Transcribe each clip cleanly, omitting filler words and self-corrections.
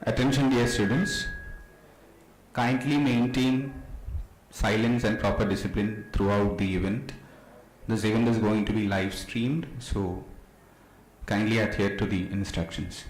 Attention dear students, kindly maintain silence and proper discipline throughout the event. This event is going to be live streamed, so kindly adhere to the instructions.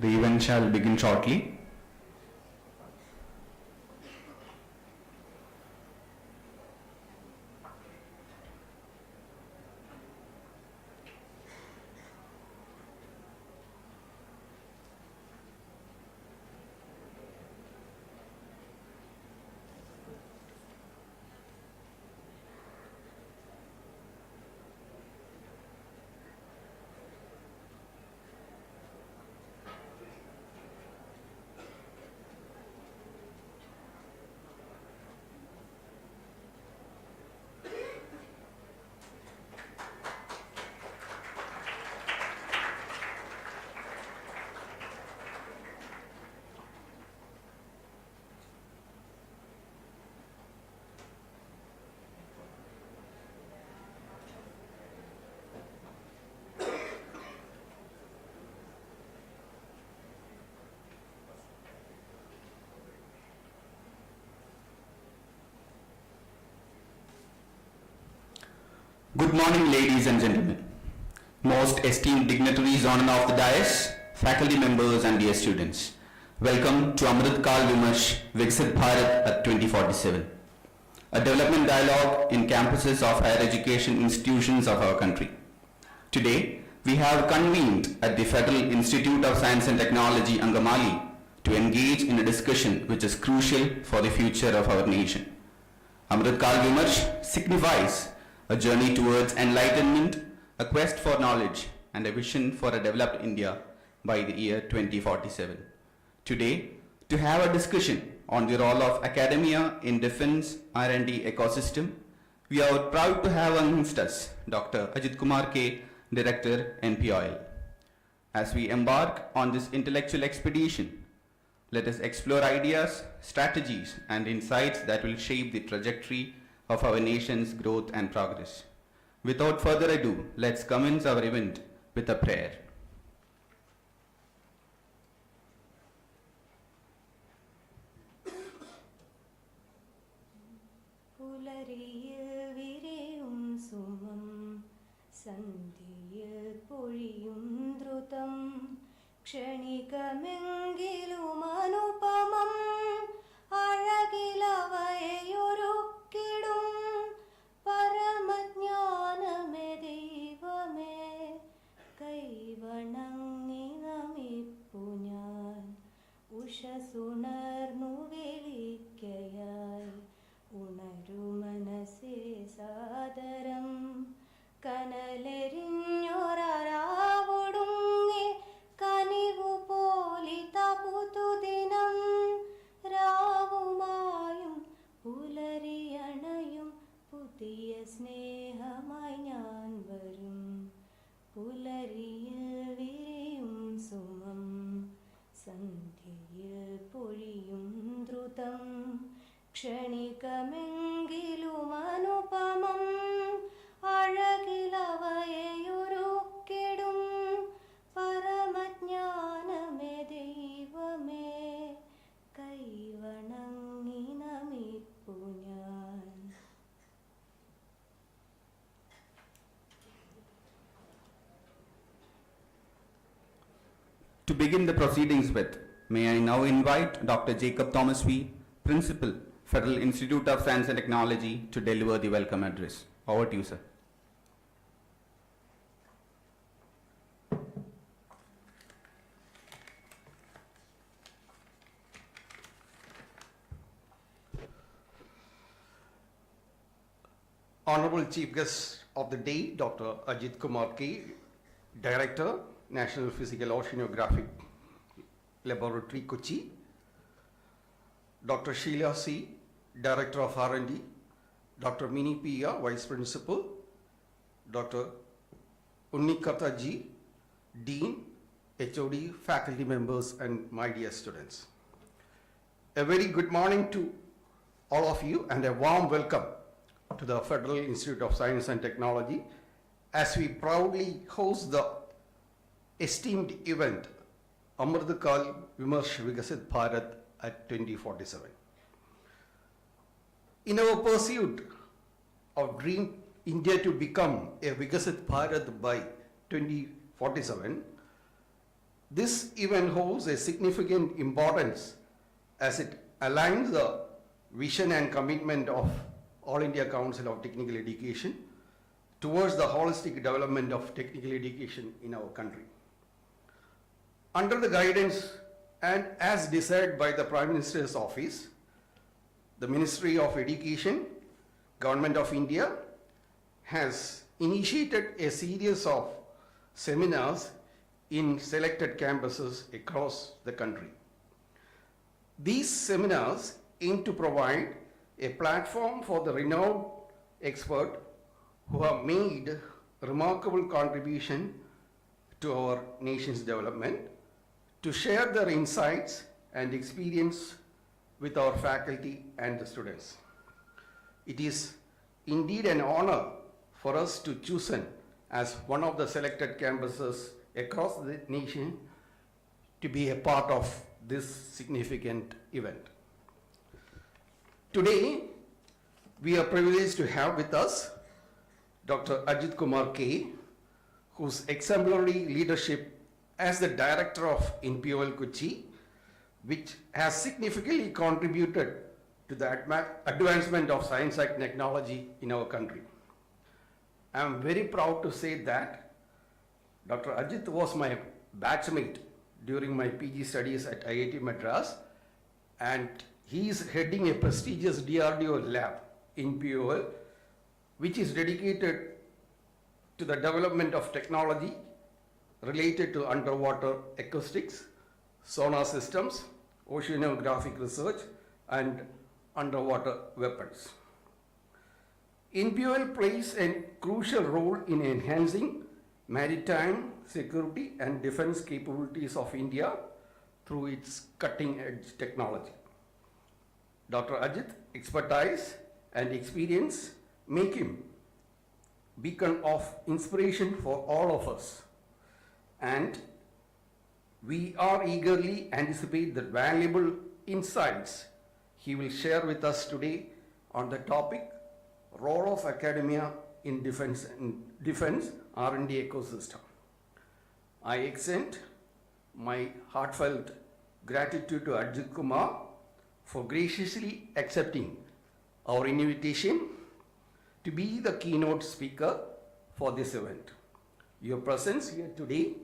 The event shall begin shortly. Good morning, ladies and gentlemen. Most esteemed dignitaries on and off the dais, faculty members and dear students. Welcome to Amrit Kaal Vimarsh Viksit Bharat at 2047, a development dialogue in campuses of higher education institutions of our country. Today, we have convened at the Federal Institute of Science and Technology, Angamali, to engage in a discussion which is crucial for the future of our nation. Amrit Kaal Vimarsh signifies a journey towards enlightenment, a quest for knowledge, and a vision for a developed India by the year 2047. Today, to have a discussion on the role of academia in defense R&D ecosystem, we are proud to have amongst us Dr. Ajit Kumar K, Director, NPOIL. As we embark on this intellectual expedition, let us explore ideas, strategies, and insights that will shape the trajectory of our nation's growth and progress. Without further ado, let's commence our event with a prayer. To begin the proceedings with, may I now invite Dr. Jacob Thomas V, Principal, Federal Institute of Science and Technology, to deliver the welcome address. Over to you, sir. Honorable Chief Guest of the day, Dr. Ajit Kumar K, Director, National Physical Oceanographic Laboratory, Kochi; Dr. Sheila C, Director of R&D; Dr. Mini Pia, Vice Principal; Dr. Unnikata Ji, Dean, HOD, faculty members, and my dear students. A very good morning to all of you and a warm welcome to the Federal Institute of Science and Technology as we proudly host the esteemed event Amrit Kaal Vimarsh Viksit Bharat at 2047. In our pursuit of dream India to become a Viksit Bharat by 2047, this event holds a significant importance as it aligns the vision and commitment of All India Council of Technical Education towards the holistic development of technical education in our country. Under the guidance and as desired by the Prime Minister's Office, the Ministry of Education, Government of India has initiated a series of seminars in selected campuses across the country. These seminars aim to provide a platform for the renowned experts who have made remarkable contribution to our nation's development to share their insights and experience with our faculty and the students. It is indeed an honor for us to chosen as one of the selected campuses across the nation to be a part of this significant event. Today, we are privileged to have with us Dr. Ajit Kumar K, whose exemplary leadership as the director of NPOL Kochi, which has significantly contributed to the advancement of science and technology in our country. I am very proud to say that Dr. Ajit was my batchmate during my PG studies at IIT Madras, and he is heading a prestigious DRDO lab in POL, which is dedicated to the development of technology related to underwater acoustics, sonar systems, oceanographic research, and underwater weapons. NPOL plays a crucial role in enhancing maritime security and defense capabilities of India through its cutting-edge technology. Dr. Ajit's expertise and experience make him a beacon of inspiration for all of us, and we are eagerly anticipate the valuable insights he will share with us today on the topic role of academia in defense R&D ecosystem. I extend my heartfelt gratitude to Ajit Kumar for graciously accepting our invitation to be the keynote speaker for this event. Your presence here today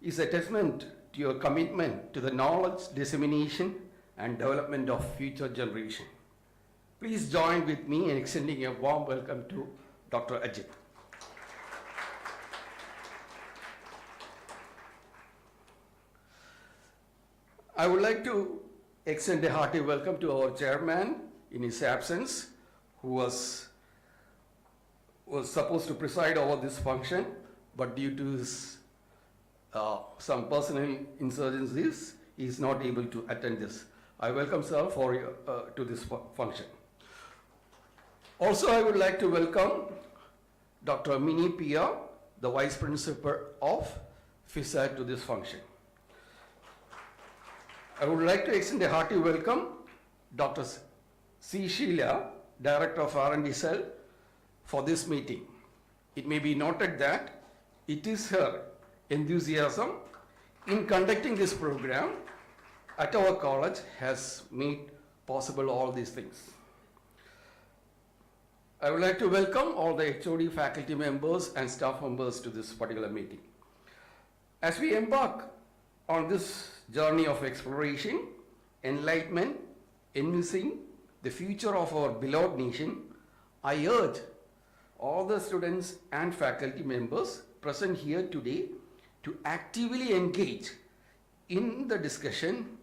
is a testament to your commitment to the knowledge dissemination and development of future generation. Please join with me in extending a warm welcome to Dr. Ajit. I would like to extend a hearty welcome to our chairman in his absence, who was supposed to preside over this function, but due to his some personal insurgencies, he is not able to attend this. I welcome sir to this function. Also, I would like to welcome Dr. Mini Pia, the Vice Principal of FISAT, to this function. I would like to extend a hearty welcome Dr. C. Sheila, Director of R&D Cell, for this meeting. It may be noted that it is her enthusiasm in conducting this program at our college has made possible all these things. I would like to welcome all the HOD faculty members and staff members to this particular meeting. As we embark on this journey of exploration, enlightenment, envisaging the future of our beloved nation, I urge all the students and faculty members present here today to actively engage in the discussion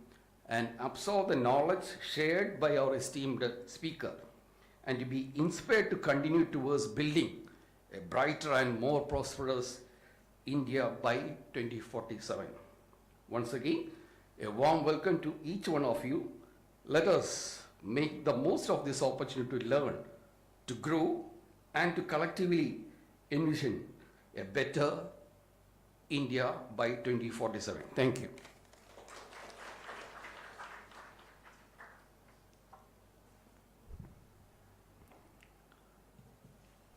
and absorb the knowledge shared by our esteemed speaker, and to be inspired to continue towards building a brighter and more prosperous India by 2047. Once again, a warm welcome to each one of you. Let us make the most of this opportunity to learn, to grow, and to collectively envision a better India by 2047. Thank you.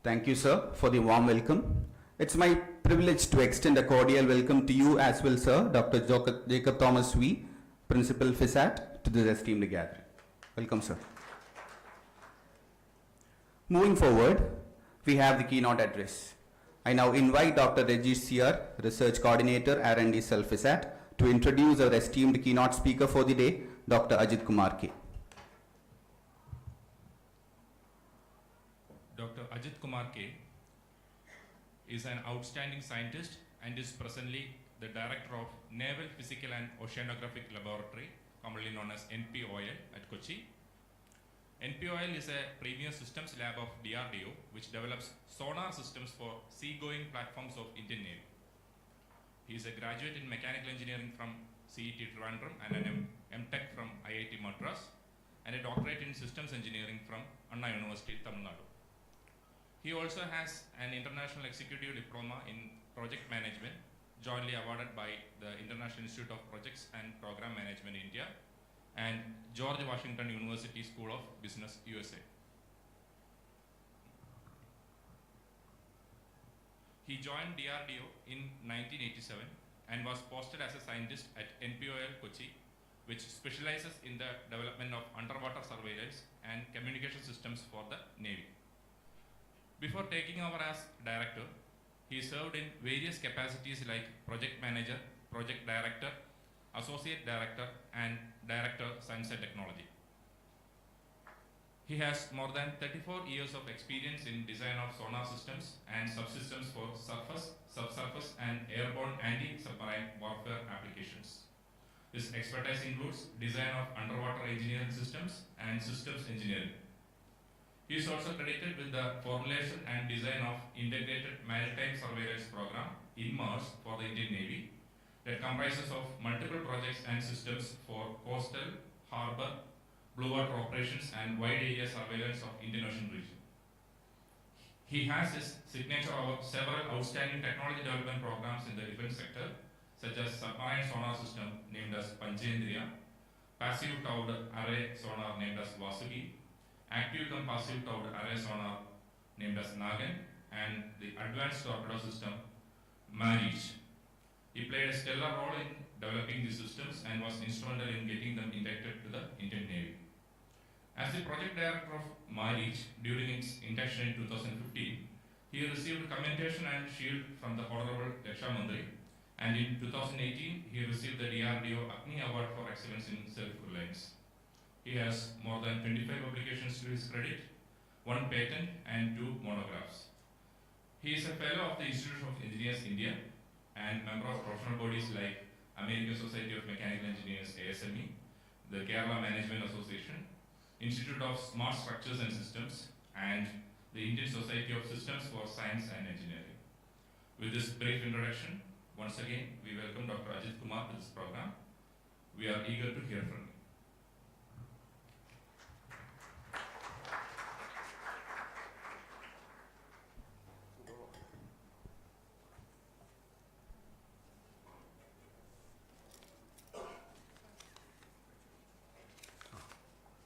Thank you, sir, for the warm welcome. It's my privilege to extend a cordial welcome to you as well, sir, Dr. Jacob Thomas Wee, Principal FISAT, to this esteemed gathering. Welcome, sir. Moving forward, we have the keynote address. I now invite Dr. Rajesh Siyar, Research Coordinator, R&D Cell FISAT, to introduce our esteemed keynote speaker for the day, Dr. Ajit Kumar K. Dr. Ajit Kumar K is an outstanding scientist and is presently the Director of Naval Physical and Oceanographic Laboratory, commonly known as NPOL, at Kochi. NPOL is a premier systems lab of DRDO, which develops sonar systems for seagoing platforms of Indian Navy. He is a graduate in mechanical engineering from CET Trivandrum and an MTech from IIT Madras, and a doctorate in systems engineering from Anna University, Tamil Nadu. He also has an international executive diploma in project management, jointly awarded by the International Institute of Projects and Program Management India and George Washington University School of Business, USA. He joined DRDO in 1987 and was posted as a scientist at NPOL Kochi, which specializes in the development of underwater surveillance and communication systems for the Navy. Before taking over as director, he served in various capacities like project manager, project director, associate director, and director science and technology. He has more than 34 years of experience in design of sonar systems and subsystems for surface, subsurface, and airborne anti-submarine warfare applications. His expertise includes design of underwater engineering systems and systems engineering. He is also credited with the formulation and design of Integrated Maritime Surveillance Program, Vimarsh, for the Indian Navy, that comprises of multiple projects and systems for coastal, harbor, blue water operations and wide area surveillance of Indian Ocean region. He has his signature of several outstanding technology development programs in the defense sector, such as submarine sonar system named as Panchendriya, passive towed array sonar named as Vasuki, active cum passive towed array sonar named as Nagan, and the advanced torpedo system Vimarsh. He played a stellar role in developing these systems and was instrumental in getting them inducted to the Indian Navy. As the project director of Vimarsh during its induction in 2015, he received commendation and shield from the Honorable Raksha Mantri, and in 2018 he received the DRDO AICTE Award for Excellence in Self-Reliance. He has more than 25 publications to his credit, 1 patent and 2 monographs. He is a fellow of the Institute of Engineers India and member of professional bodies like American Society of Mechanical Engineers ASME, the Kerala Management Association, Institute of Smart Structures and Systems, and the Indian Society of Systems for Science and Engineering. With this brief introduction, once again we welcome Dr. Ajit Kumar to this program. We are eager to hear from you.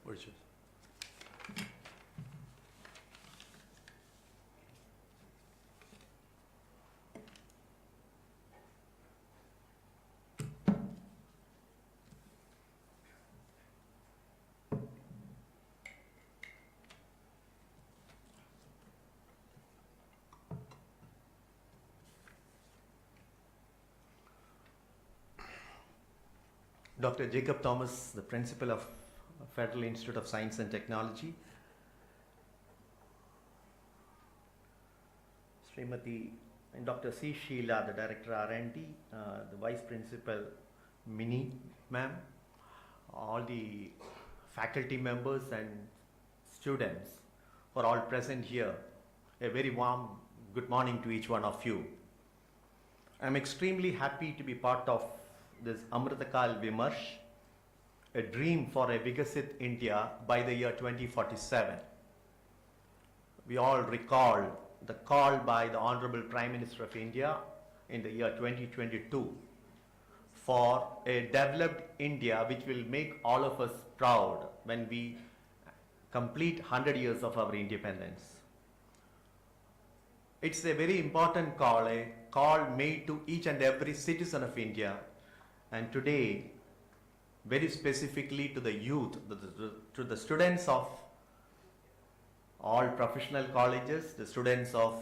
Virtues. Dr. Jacob Thomas, the principal of Federal Institute of Science and Technology, Srimati and Dr. C. Sheila, the Director R&D, the Vice Principal Mini Ma'am, all the faculty members and students who are all present here, a very warm good morning to each one of you. I am extremely happy to be part of this Amrit Kaal Vimarsh, a dream for a Viksit India by the year 2047. We all recall the call by the Honorable Prime Minister of India in the year 2022 for a developed India which will make all of us proud when we complete 100 years of our independence. It's a very important call, a call made to each and every citizen of India, and today very specifically to the youth, to the students of all professional colleges, the students of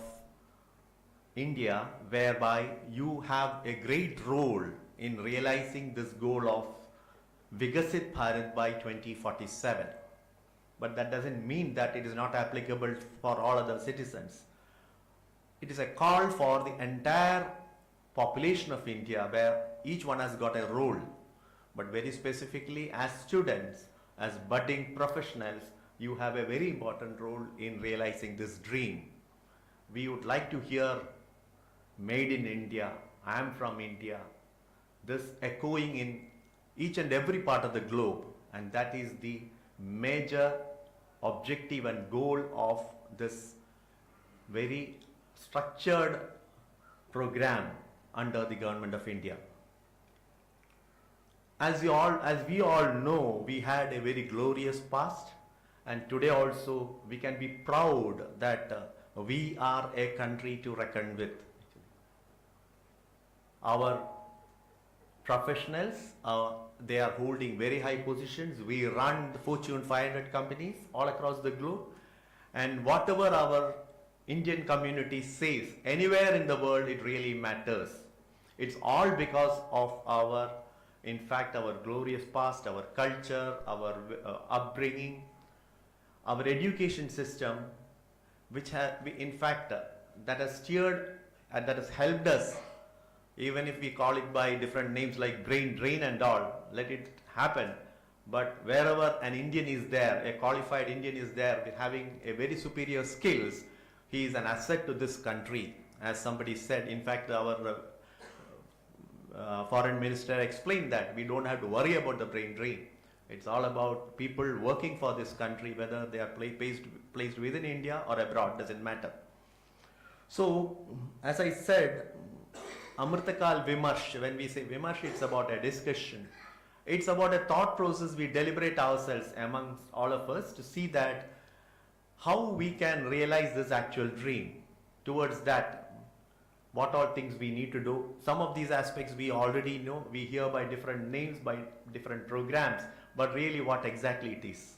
India, whereby you have a great role in realizing this goal of Viksit Bharat by 2047. But that doesn't mean that it is not applicable for all other citizens. It is a call for the entire population of India where each one has got a role. But very specifically as students, as budding professionals, you have a very important role in realizing this dream. We would like to hear made in India, I am from India, this echoing in each and every part of the globe, and that is the major objective and goal of this very structured program under the government of India. As we all know, we had a very glorious past, and today also we can be proud that we are a country to reckon with. Our professionals, they are holding very high positions. We run the Fortune 500 companies all across the globe. And whatever our Indian community says, anywhere in the world, it really matters. It's all because of our, in fact, our glorious past, our culture, our upbringing, our education system, which has, in fact, that has steered and that has helped us, even if we call it by different names like brain drain and all, let it happen. But wherever an Indian is there, a qualified Indian is there with having a very superior skills, he is an asset to this country. As somebody said, in fact, our foreign minister explained that we don't have to worry about the brain drain. It's all about people working for this country, whether they are placed within India or abroad, doesn't matter. So, as I said, Amrit Kaal Vimarsh, when we say Vimarsh, it's about a discussion. It's about a thought process. We deliberate ourselves amongst all of us to see that how we can realize this actual dream. Towards that, what all things we need to do. Some of these aspects we already know. We hear by different names, by different programs, but really what exactly it is.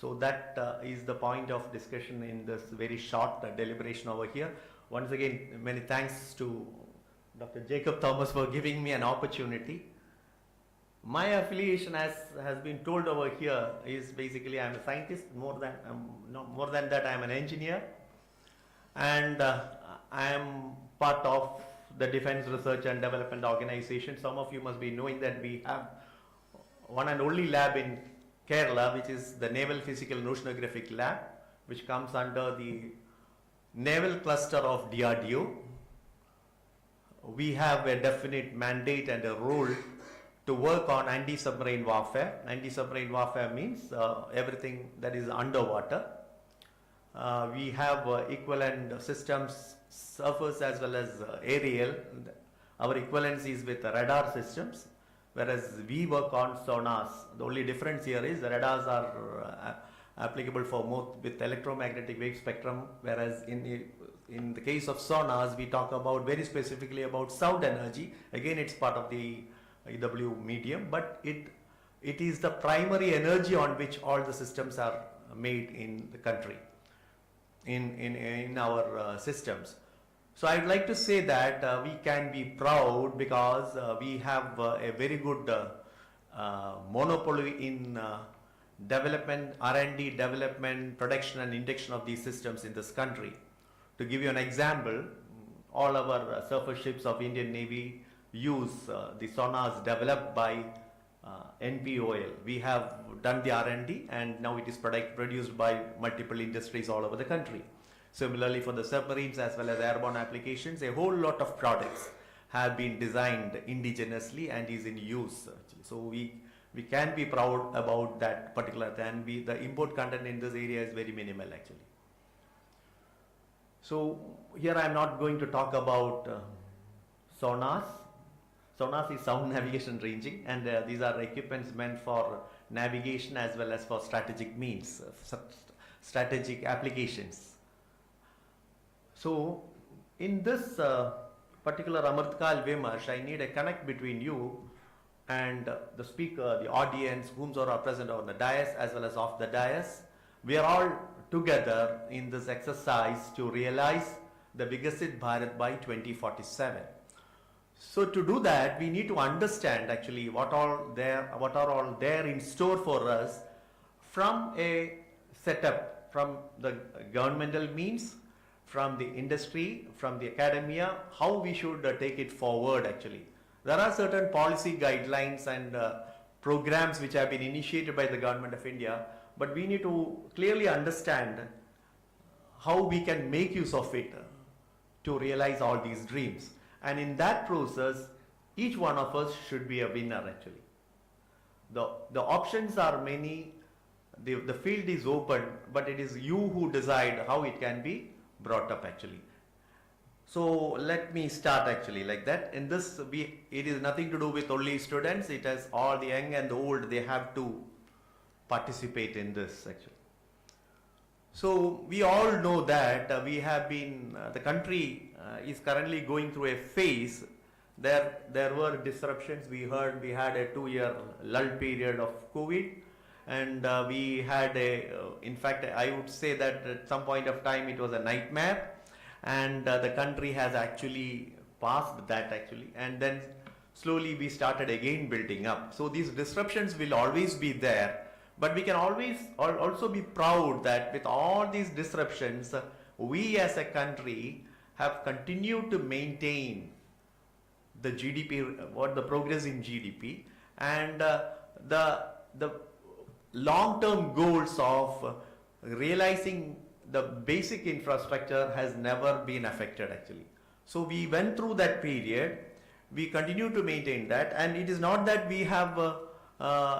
So that is the point of discussion in this very short deliberation over here. Once again, many thanks to Dr. Jacob Thomas for giving me an opportunity. My affiliation, as has been told over here, is basically I'm a scientist. More than that, I'm an engineer, and I am part of the Defense Research and Development Organization. Some of you must be knowing that we have one and only lab in Kerala, which is the Naval Physical and Oceanographic Lab, which comes under the Naval Cluster of DRDO. We have a definite mandate and a role to work on anti-submarine warfare. Anti-submarine warfare means everything that is underwater. We have equivalent systems, surface as well as aerial. Our equivalence is with radar systems, whereas we work on sonars. The only difference here is the radars are applicable for more with electromagnetic wave spectrum, whereas in the case of sonars, we talk about very specifically about sound energy. Again, it's part of the EW medium, but it is the primary energy on which all the systems are made in the country, in our systems. So I'd like to say that we can be proud because we have a very good monopoly in development, R&D, development, production and induction of these systems in this country. To give you an example, all our surface ships of Indian Navy use the sonars developed by NPOL. We have done the R&D and now it is produced by multiple industries all over the country. Similarly, for the submarines as well as airborne applications, a whole lot of products have been designed indigenously and is in use. So we can be proud about that particular thing, and the import content in this area is very minimal actually. So here I am not going to talk about sonars. Sonars is sound navigation ranging, and these are equipments meant for navigation as well as for strategic means, strategic applications. So in this particular Amrit Kaal Vimarsh, I need a connect between you and the speaker, the audience, whom are present on the dais as well as off the dais. We are all together in this exercise to realize the Viksit Bharat by 2047. So to do that, we need to understand actually what are all there in store for us from a setup, from the governmental means, from the industry, from the academia, how we should take it forward actually. There are certain policy guidelines and programs which have been initiated by the Government of India, but we need to clearly understand how we can make use of it to realize all these dreams. And in that process, each one of us should be a winner actually. The options are many, the field is open, but it is you who decide how it can be brought up actually. So let me start actually like that. In this, it is nothing to do with only students, it has all the young and the old, they have to participate in this actually. So we all know that we have been, the country is currently going through a phase There were disruptions. We heard we had a 2-year lull period of COVID, and we had in fact, I would say that at some point of time it was a nightmare, and the country has actually passed that actually, and then slowly we started again building up. So these disruptions will always be there, but we can always also be proud that with all these disruptions, we as a country have continued to maintain the GDP, what the progress in GDP, and the long-term goals of realizing the basic infrastructure has never been affected actually. So we went through that period, we continue to maintain that, and it is not that we have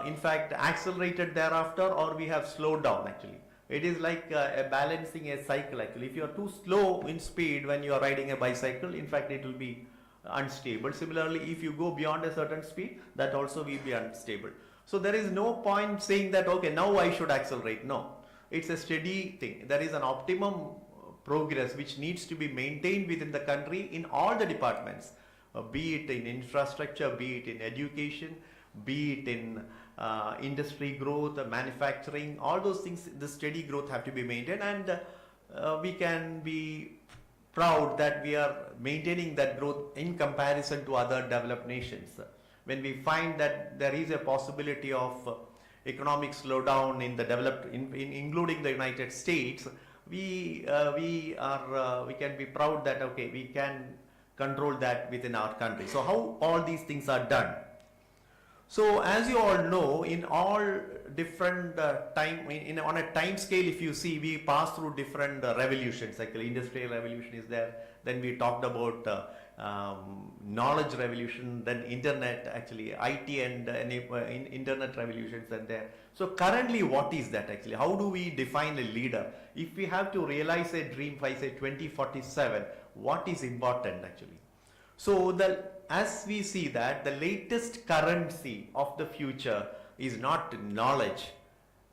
in fact accelerated thereafter or we have slowed down actually. It is like a balancing a cycle actually. If you are too slow in speed when you are riding a bicycle, in fact it will be unstable. Similarly, if you go beyond a certain speed, that also will be unstable. So there is no point saying that okay, now I should accelerate. No, it's a steady thing. There is an optimum progress which needs to be maintained within the country in all the departments, be it in infrastructure, be it in education, be it in industry growth, manufacturing, all those things. The steady growth have to be maintained, and we can be proud that we are maintaining that growth in comparison to other developed nations. When we find that there is a possibility of economic slowdown in the developed, including the United States, we can be proud that okay, we can control that within our country. So how all these things are done? So as you all know, in all different time, on a time scale, if you see, we pass through different revolutions. Actually, industrial revolution is there. Then we talked about knowledge revolution, then internet, actually IT and internet revolutions are there. So currently, what is that actually? How do we define a leader? If we have to realize a dream by say 2047, what is important actually? So as we see that the latest currency of the future is not knowledge,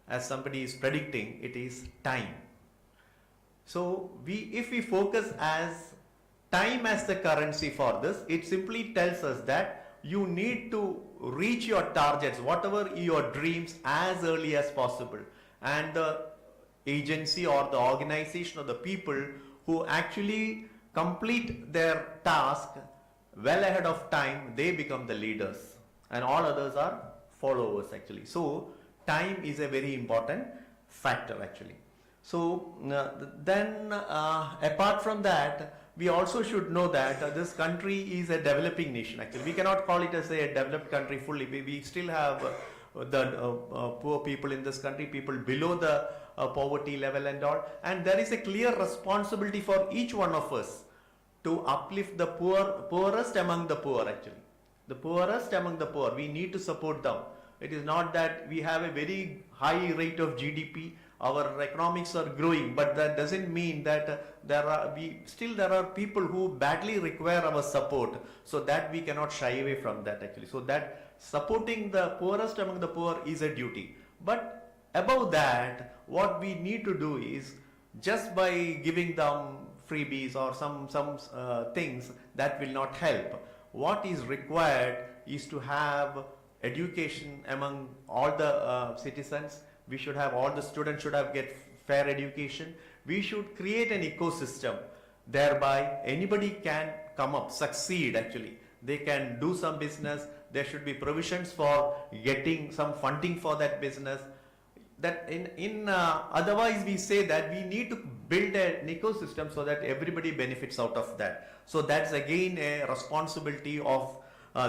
as somebody is predicting, it is time. So if we focus as time as the currency for this, it simply tells us that you need to reach your targets, whatever your dreams, as early as possible. And the agency or the organization or the people who actually complete their task well ahead of time, they become the leaders, and all others are followers actually. So time is a very important factor actually. So then apart from that, we also should know that this country is a developing nation actually. We cannot call it as a developed country fully. We still have the poor people in this country, people below the poverty level and all, and there is a clear responsibility for each one of us to uplift the poorest among the poor actually. The poorest among the poor, we need to support them. It is not that we have a very high rate of GDP, our economics are growing, but that doesn't mean that there are people who badly require our support, so that we cannot shy away from that actually. So that supporting the poorest among the poor is a duty. But above that, what we need to do is, just by giving them freebies or some things, that will not help. What is required is to have education among all the citizens. We should have, all the students should have get fair education. We should create an ecosystem, thereby anybody can come up, succeed actually. They can do some business. There should be provisions for getting some funding for that business. That otherwise we say that we need to build an ecosystem so that everybody benefits out of that. So that's again a responsibility of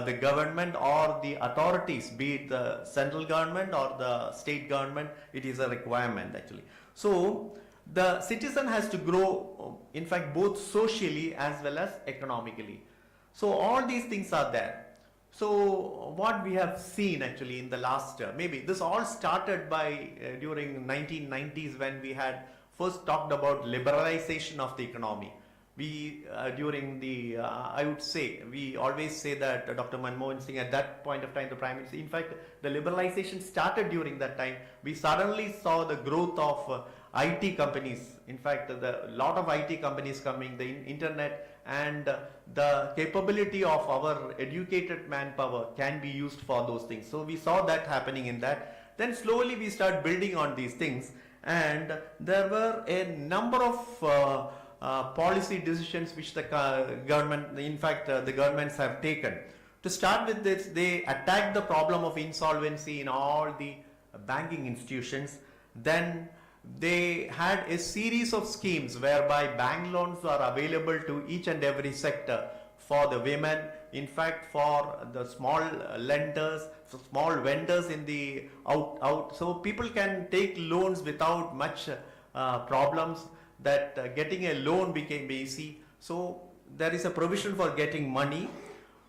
the government or the authorities, be it the central government or the state government. It is a requirement actually. So the citizen has to grow, in fact, both socially as well as economically. So all these things are there. So what we have seen actually in the last, maybe this all started by during 1990s, when we had first talked about liberalization of the economy. We during the I would say, we always say that Dr. Manmohan Singh at that point of time, the Prime Minister, in fact the liberalization started during that time. We suddenly saw the growth of IT companies. In fact, the lot of IT companies coming, the internet and the capability of our educated manpower can be used for those things. So we saw that happening in that. Then slowly we start building on these things, and there were a number of policy decisions which the government, in fact, the governments have taken. To start with this, they attacked the problem of insolvency in all the banking institutions. Then they had a series of schemes whereby bank loans are available to each and every sector for the women, in fact for the small lenders, small vendors in the out. So people can take loans without much problems, that getting a loan became easy. So there is a provision for getting money.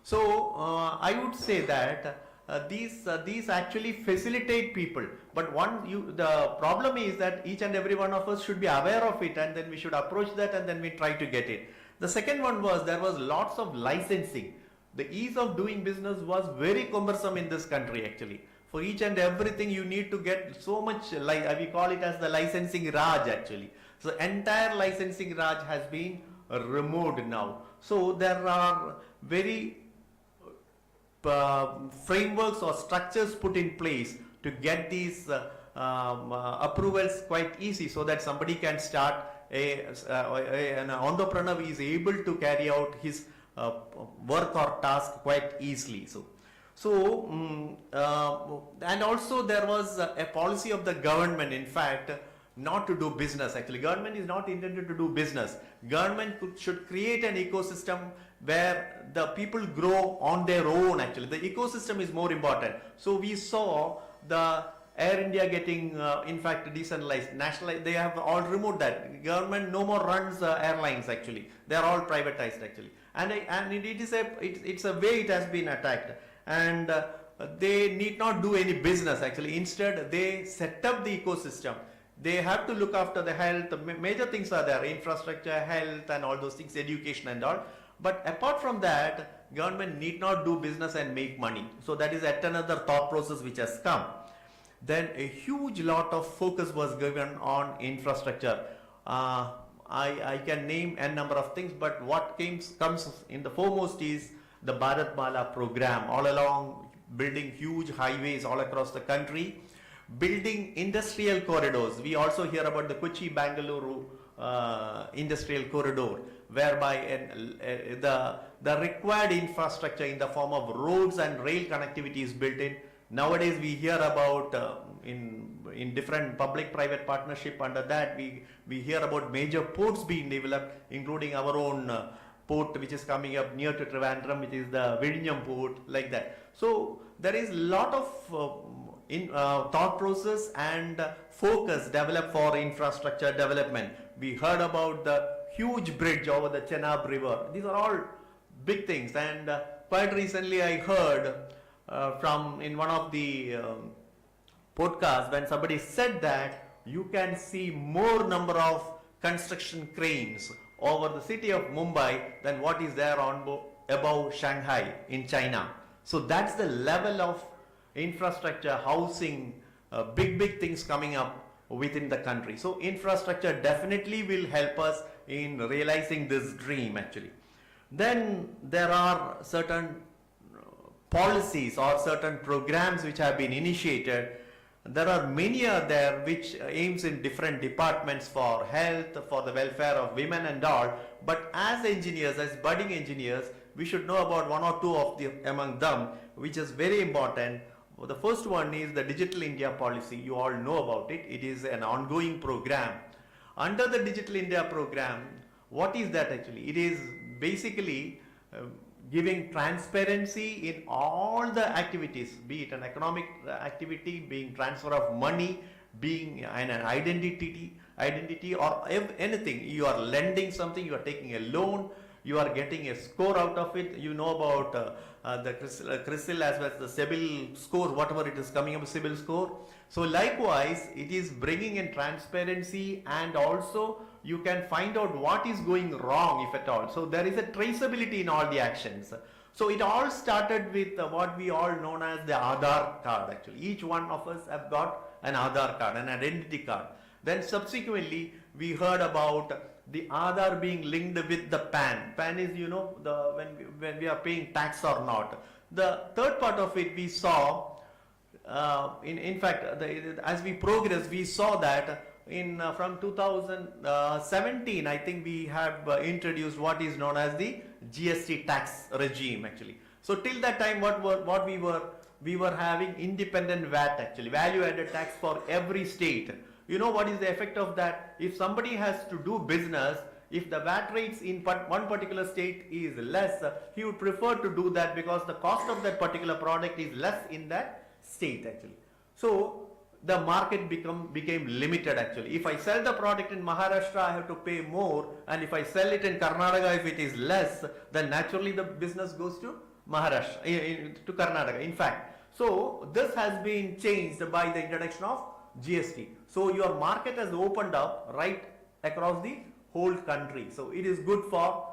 So I would say that these actually facilitate people, but the problem is that each and every one of us should be aware of it, and then we should approach that, and then we try to get it. The second one was there was lots of licensing. The ease of doing business was very cumbersome in this country actually. For each and everything you need to get so much, we call it as the licensing Raj actually. So entire licensing Raj has been removed now. So there are very frameworks or structures put in place to get these approvals quite easy, so that somebody can start an entrepreneur is able to carry out his work or task quite easily. And also there was a policy of the government, in fact, not to do business. Actually, government is not intended to do business. Government should create an ecosystem where the people grow on their own. Actually, the ecosystem is more important. So we saw the Air India getting, in fact, decentralized, nationalized. They have all removed that. Government no more runs airlines. Actually, they are all privatized. Actually, and it's a way it has been attacked. And they need not do any business. Actually, instead they set up the ecosystem. They have to look after the health. Major things are there: infrastructure, health, and all those things, education and all. But apart from that, government need not do business and make money. So that is yet another thought process which has come. Then a huge lot of focus was given on infrastructure. I can name a number of things, but what comes in the foremost is the Bharat Mala program, all along building huge highways all across the country, building industrial corridors. We also hear about the Kochi-Bangalore industrial corridor, whereby the required infrastructure in the form of roads and rail connectivity is built in. Nowadays we hear about in different public-private partnership. Under that we hear about major ports being developed, including our own port which is coming up near to Trivandrum, which is the Vizhinjam port, like that. So there is a lot of thought process and focus developed for infrastructure development. We heard about the huge bridge over the Chenab River. These are all big things. And quite recently I heard from in one of the podcasts when somebody said that you can see more number of construction cranes over the city of Mumbai than what is there above Shanghai in China. So that's the level of infrastructure, housing, big things coming up within the country. So infrastructure definitely will help us in realizing this dream actually. Then there are certain policies or certain programs which have been initiated. There are many there which aims in different departments for health, for the welfare of women and all. But as engineers, as budding engineers, we should know about one or two of among them, which is very important. The first one is the Digital India policy. You all know about it. It is an ongoing program. Under the Digital India program, what is that actually? It is basically giving transparency in all the activities, be it an economic activity, being transfer of money, being an identity or anything. You are lending something, you are taking a loan, you are getting a score out of it. You know about the CRISIL as well as the CIBIL score, whatever it is coming up, CIBIL score. So likewise, it is bringing in transparency, and also you can find out what is going wrong, if at all. So there is a traceability in all the actions. So it all started with what we all known as the Aadhaar card actually. Each one of us have got an Aadhaar card, an identity card. Then subsequently we heard about the Aadhaar being linked with the PAN. PAN is, you know, when we are paying tax or not. The third part of it we saw, in fact, as we progress, we saw that from 2017, I think we have introduced what is known as the GST tax regime actually. So till that time, what we were having independent VAT actually, value added tax for every state. You know what is the effect of that? If somebody has to do business, if the VAT rates in one particular state is less, he would prefer to do that because the cost of that particular product is less in that state actually. So the market became limited actually. If I sell the product in Maharashtra, I have to pay more, and if I sell it in Karnataka, if it is less, then naturally the business goes to Maharashtra, to Karnataka in fact. So this has been changed by the introduction of GST. So your market has opened up right across the whole country. So it is good for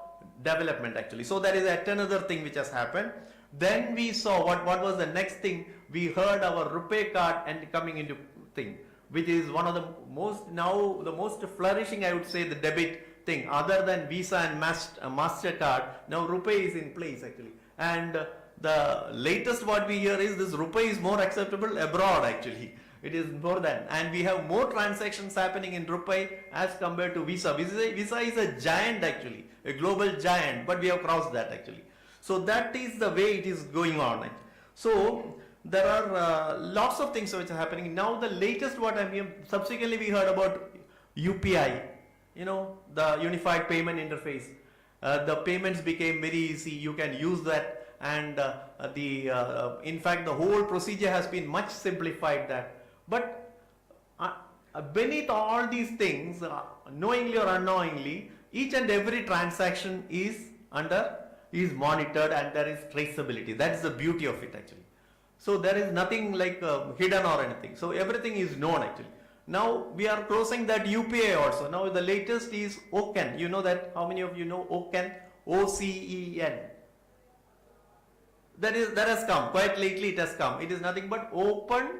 development actually. So that is another thing which has happened. Then we saw what was the next thing. We heard our RuPay card and coming into thing, which is one of the most flourishing, I would say, the debit thing. Other than Visa and MasterCard, now RuPay is in place actually. And the latest what we hear is this RuPay is more acceptable abroad actually. It is more than, and we have more transactions happening in RuPay as compared to Visa. Visa is a giant actually, a global giant, but we have crossed that actually. So that is the way it is going on. So there are lots of things which are happening. Now the latest what I'm hearing, subsequently we heard about UPI, you know, the Unified Payment Interface. The payments became very easy, you can use that, and in fact the whole procedure has been much simplified that. But beneath all these things, knowingly or unknowingly, each and every transaction is monitored and there is traceability. That's the beauty of it actually. So there is nothing like hidden or anything. So everything is known actually. Now we are closing that UPI also. Now the latest is OCEN. You know that? How many of you know OCEN? OCEN. That has come. Quite lately it has come. It is nothing but Open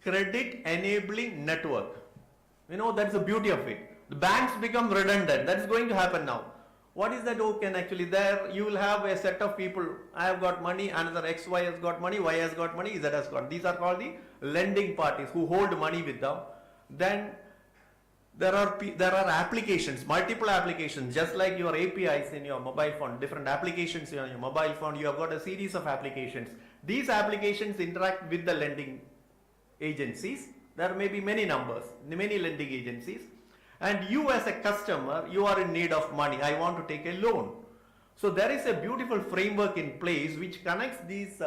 Credit Enabling Network. You know, that's the beauty of it. The banks become redundant. That is going to happen now. What is that OCEN actually? There you will have a set of people. I have got money, another XY has got money, Y has got money, Z has got. These are called the lending parties who hold money with them. Then there are applications, multiple applications, just like your APIs in your mobile phone, different applications in your mobile phone. You have got a series of applications. These applications interact with the lending agencies. There may be many numbers, many lending agencies. And you as a customer, you are in need of money. I want to take a loan. So there is a beautiful framework in place which connects these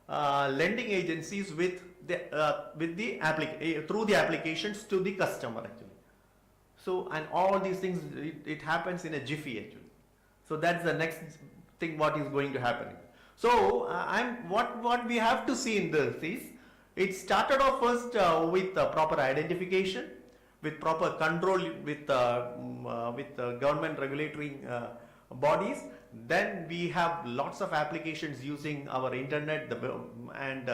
lending agencies with through the applications to the customer actually. So, and all these things, it happens in a jiffy actually. So that's the next thing what is going to happen. So what we have to see in this is, it started off first with proper identification, with proper control, with government regulatory bodies. Then we have lots of applications using our internet and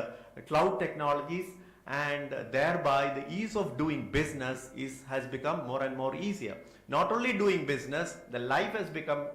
cloud technologies, and thereby the ease of doing business has become more and more easier. Not only doing business, the life has become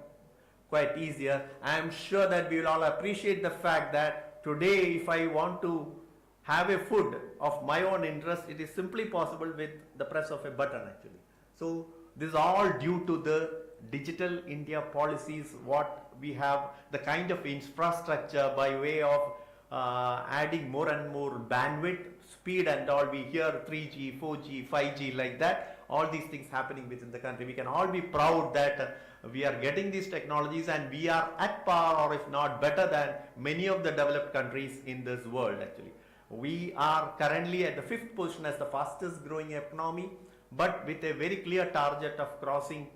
quite easier. I am sure that we will all appreciate the fact that today if I want to have a food of my own interest, it is simply possible with the press of a button actually. So this is all due to the digital India policies, what we have, the kind of infrastructure by way of adding more and more bandwidth, speed and all. We hear 3G, 4G, 5G like that, all these things happening within the country. We can all be proud that we are getting these technologies and we are at par, or if not better than many of the developed countries in this world actually. We are currently at the 5th position as the fastest growing economy, but with a very clear target of crossing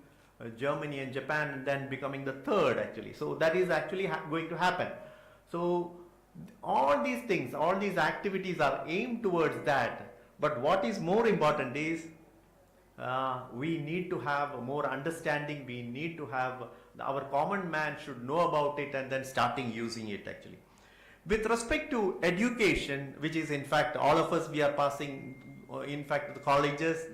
Germany and Japan and then becoming the 3rd actually. So that is actually going to happen. So all these things, all these activities are aimed towards that. But what is more important is we need to have more understanding. We need to have, our common man should know about it and then starting using it actually. With respect to education, which is in fact all of us, we are passing in fact, the colleges,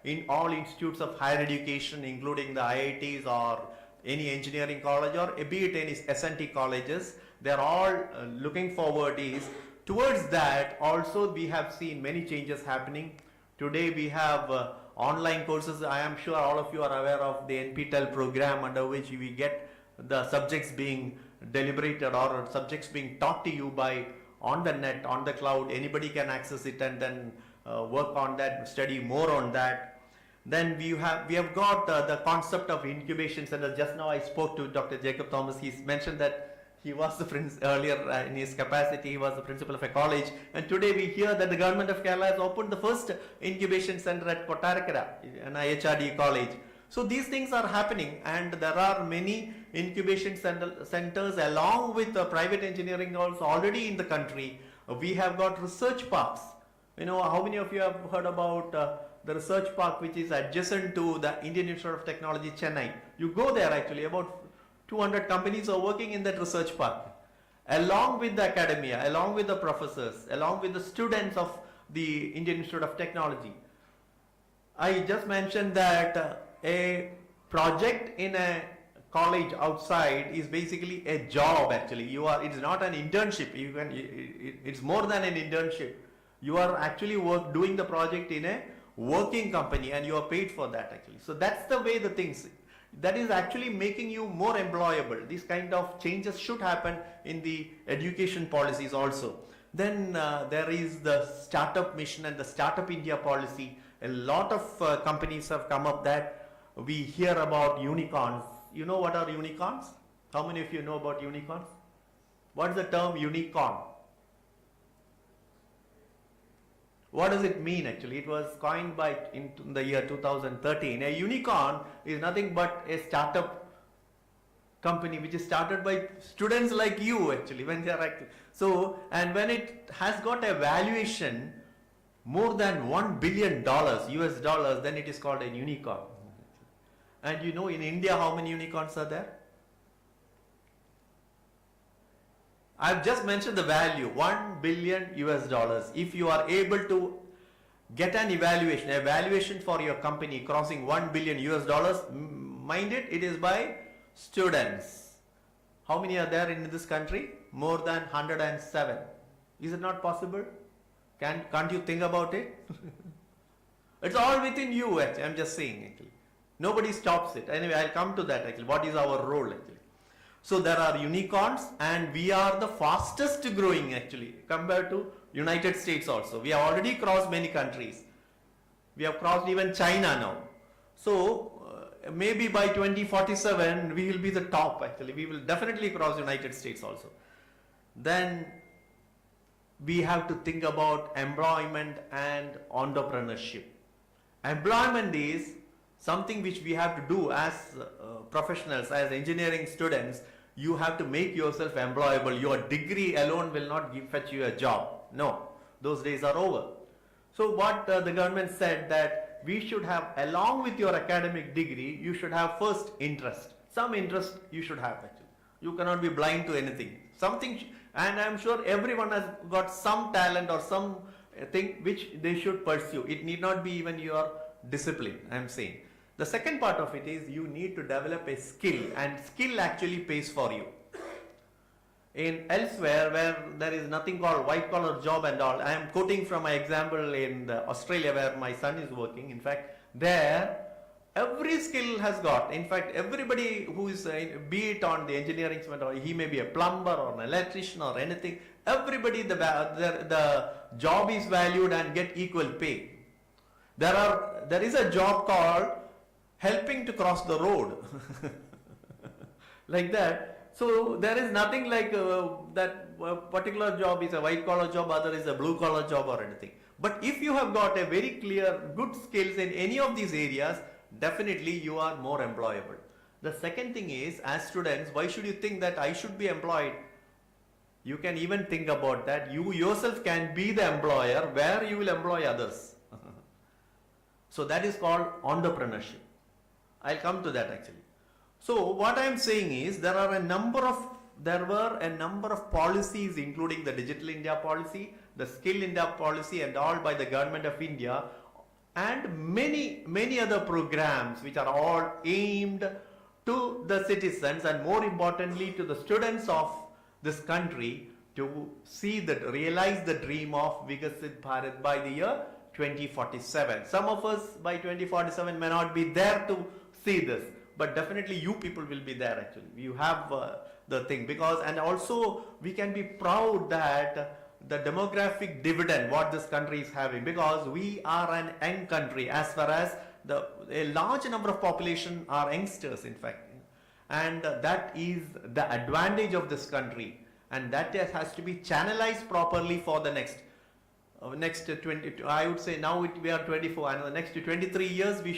in all institutes of higher education, including the IITs or any engineering college or be it any S&T colleges, they are all looking forward is towards that. Also, we have seen many changes happening. Today we have online courses. I am sure all of you are aware of the NPTEL program, under which we get the subjects being deliberated or subjects being taught to you by on the net, on the cloud. Anybody can access it and then work on that, study more on that. Then we have got the concept of incubation center. Just now I spoke to Dr. Jacob Thomas. He's mentioned that he was the earlier in his capacity, he was the principal of a college, and today we hear that the government of Kerala has opened the first incubation center at Kottarakara, an IHRD college. So these things are happening, and there are many incubation centers along with private engineering also already in the country. We have got research parks. You know, how many of you have heard about the research park which is adjacent to the Indian Institute of Technology, Chennai? You go there actually, about 200 companies are working in that research park, along with the academia, along with the professors, along with the students of the Indian Institute of Technology. I just mentioned that a project in a college outside is basically a job actually. It's not an internship. It's more than an internship. You are actually doing the project in a working company and you are paid for that actually. So that's the way the things, that is actually making you more employable. These kind of changes should happen in the education policies also. Then there is the startup mission and the Startup India policy. A lot of companies have come up that we hear about unicorns. You know what are unicorns? How many of you know about unicorns? What is the term unicorn? What does it mean actually? It was coined in the year 2013. A unicorn is nothing but a startup company which is started by students like you actually when they are active. So, and when it has got a valuation more than $1 billion US dollars, then it is called a unicorn. And you know in India how many unicorns are there? I've just mentioned the value, $1 billion US dollars. If you are able to get an evaluation for your company crossing $1 billion US dollars, mind it, it is by students. How many are there in this country? More than 107. Is it not possible? Can't you think about it? It's all within you actually, I'm just saying actually. Nobody stops it. Anyway, I'll come to that actually. What is our role actually? So there are unicorns and we are the fastest growing actually compared to United States also. We have already crossed many countries. We have crossed even China now. So maybe by 2047 we will be the top actually. We will definitely cross United States also. Then we have to think about employment and entrepreneurship. Employment is something which we have to do as professionals, as engineering students. You have to make yourself employable. Your degree alone will not fetch you a job. No, those days are over. So what the government said that we should have, along with your academic degree, you should have first interest. Some interest you should have actually. You cannot be blind to anything. Something, and I am sure everyone has got some talent or some thing which they should pursue. It need not be even your discipline, I am saying. The second part of it is you need to develop a skill, and skill actually pays for you. In elsewhere where there is nothing called white collar job and all, I am quoting from my example in Australia where my son is working. In fact, there every skill has got, in fact everybody who is, be it on the engineering side or he may be a plumber or an electrician or anything, everybody the job is valued and get equal pay. There is a job called helping to cross the road like that. So there is nothing like that particular job is a white collar job, other is a blue collar job or anything. But if you have got a very clear good skills in any of these areas, definitely you are more employable. The second thing is, as students, why should you think that I should be employed? You can even think about that. You yourself can be the employer where you will employ others. So that is called entrepreneurship. I'll come to that actually. So what I am saying is there were a number of policies, including the Digital India policy. the Skill India policy and all by the government of India, and many other programs which are all aimed to the citizens and more importantly to the students of this country to realize the dream of Viksit Bharat by the year 2047. Some of us by 2047 may not be there to see this, but definitely you people will be there actually. You have the thing, because, and also we can be proud that the demographic dividend what this country is having, because we are an young country as far as a large number of population are youngsters in fact, and that is the advantage of this country, and that has to be channelized properly for the next 20, I would say now we are 24, and the next 23 years we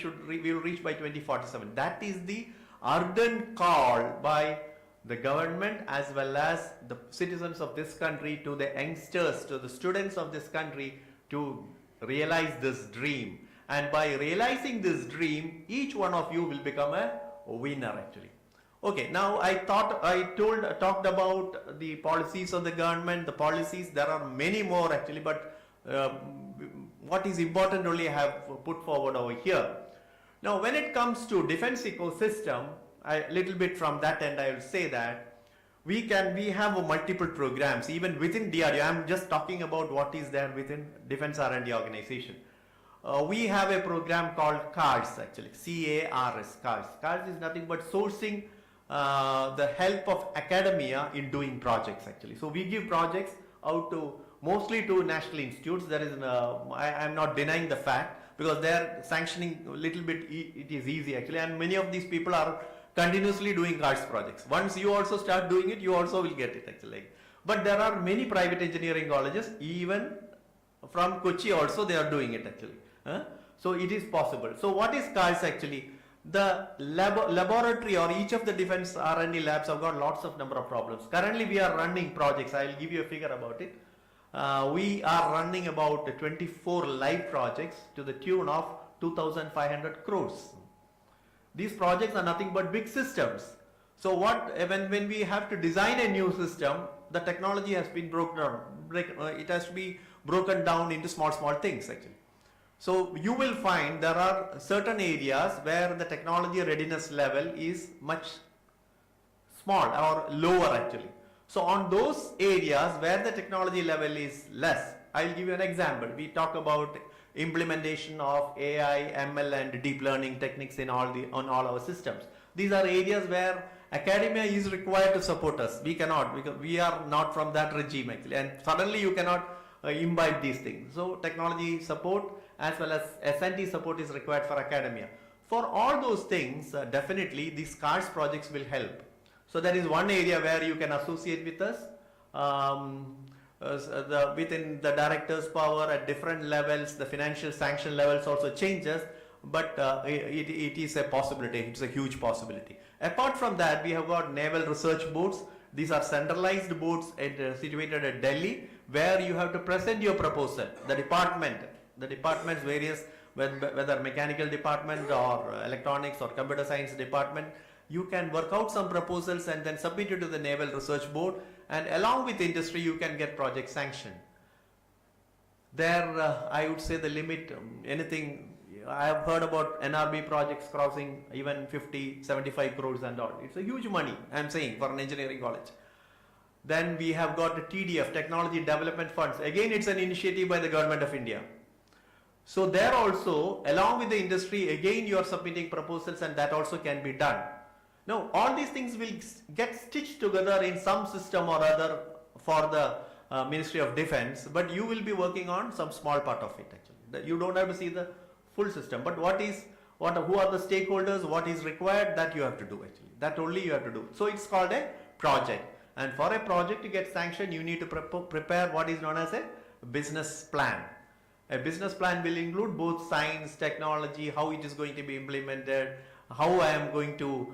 will reach by 2047. That is the ardent call by the government as well as the citizens of this country to the youngsters, to the students of this country to realize this dream. And by realizing this dream, each one of you will become a winner actually. Okay, now I talked about the policies of the government, the policies, there are many more actually, but what is important only I have put forward over here. Now when it comes to defense ecosystem, a little bit from that end I will say that we have multiple programs even within DRDO. I am just talking about what is there within Defense R&D organization. We have a program called CARS actually, C-A-R-S, CARS. CARS is nothing but sourcing the help of academia in doing projects actually. So we give projects out to mostly to national institutes. There is I am not denying the fact, because they are sanctioning a little bit, it is easy actually, and many of these people are continuously doing CARS projects. Once you also start doing it, you also will get it actually. But there are many private engineering colleges, even from Kochi also they are doing it actually. So it is possible. So what is CARS actually? The laboratory or each of the defense R&D labs have got lots of number of problems. Currently we are running projects. I will give you a figure about it. We are running about 24 live projects to the tune of 2,500 crores. These projects are nothing but big systems. So when we have to design a new system, the technology has been broken down. It has to be broken down into small things actually. So you will find there are certain areas where the technology readiness level is much small or lower actually. So on those areas where the technology level is less, I will give you an example. We talk about implementation of AI, ML and deep learning techniques on all our systems. These are areas where academia is required to support us. We cannot, because we are not from that regime actually, and suddenly you cannot imbibe these things. So technology support as well as S&T support is required for academia. For all those things, definitely these CARS projects will help. So that is one area where you can associate with us. Within the director's power at different levels, the financial sanction levels also changes, but it is a possibility. It's a huge possibility. Apart from that, we have got naval research boards. These are centralized boards situated at Delhi, where you have to present your proposal. The departments various, whether mechanical department or electronics or computer science department, you can work out some proposals and then submit it to the Naval Research Board, and along with industry you can get project sanctioned. There I would say the limit, anything, I have heard about NRB projects crossing even 50, 75 crores and all. It's a huge money, I am saying, for an engineering college. Then we have got the TDF, Technology Development Funds. Again, it's an initiative by the Government of India. So there also, along with the industry, again you are submitting proposals, and that also can be done. Now, all these things will get stitched together in some system or other for the Ministry of Defense, but you will be working on some small part of it actually. You don't have to see the full system, but who are the stakeholders, what is required, that you have to do actually. That only you have to do. So it's called a project, and for a project to get sanctioned, you need to prepare what is known as a business plan. A business plan will include both science, technology, how it is going to be implemented, how I am going to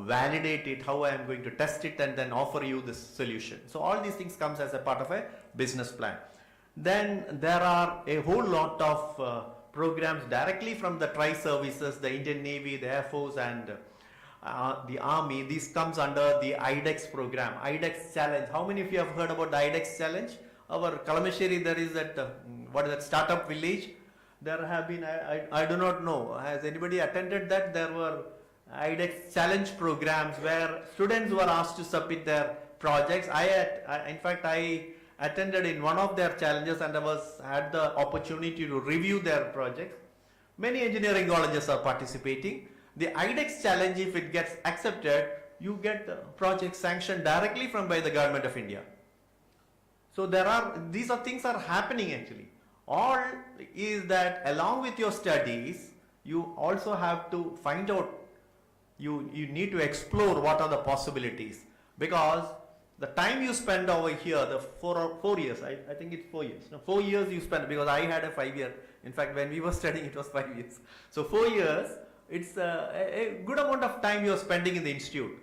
validate it, how I am going to test it, and then offer you this solution. So all these things comes as a part of a business plan. Then there are a whole lot of programs directly from the tri-services, the Indian Navy, the Air Force and the Army. This comes under the IDEX program, IDEX Challenge. How many of you have heard about the IDEX Challenge? our Kalamesheri, there is that, what is that, startup village. There have been, I do not know, has anybody attended that? There were IDEX challenge programs where students were asked to submit their projects. In fact, I attended in one of their challenges and had the opportunity to review their projects. Many engineering colleges are participating. The IDEX challenge, if it gets accepted, you get the project sanctioned directly by the government of India. So these things are happening actually. All is that along with your studies, you also have to find out, you need to explore what are the possibilities, because the time you spend over here, the 4 years, I think it's 4 years. No, 4 years you spend, because I had a 5-year. In fact, when we were studying, it was 5 years. So 4 years, it's a good amount of time you are spending in the institute.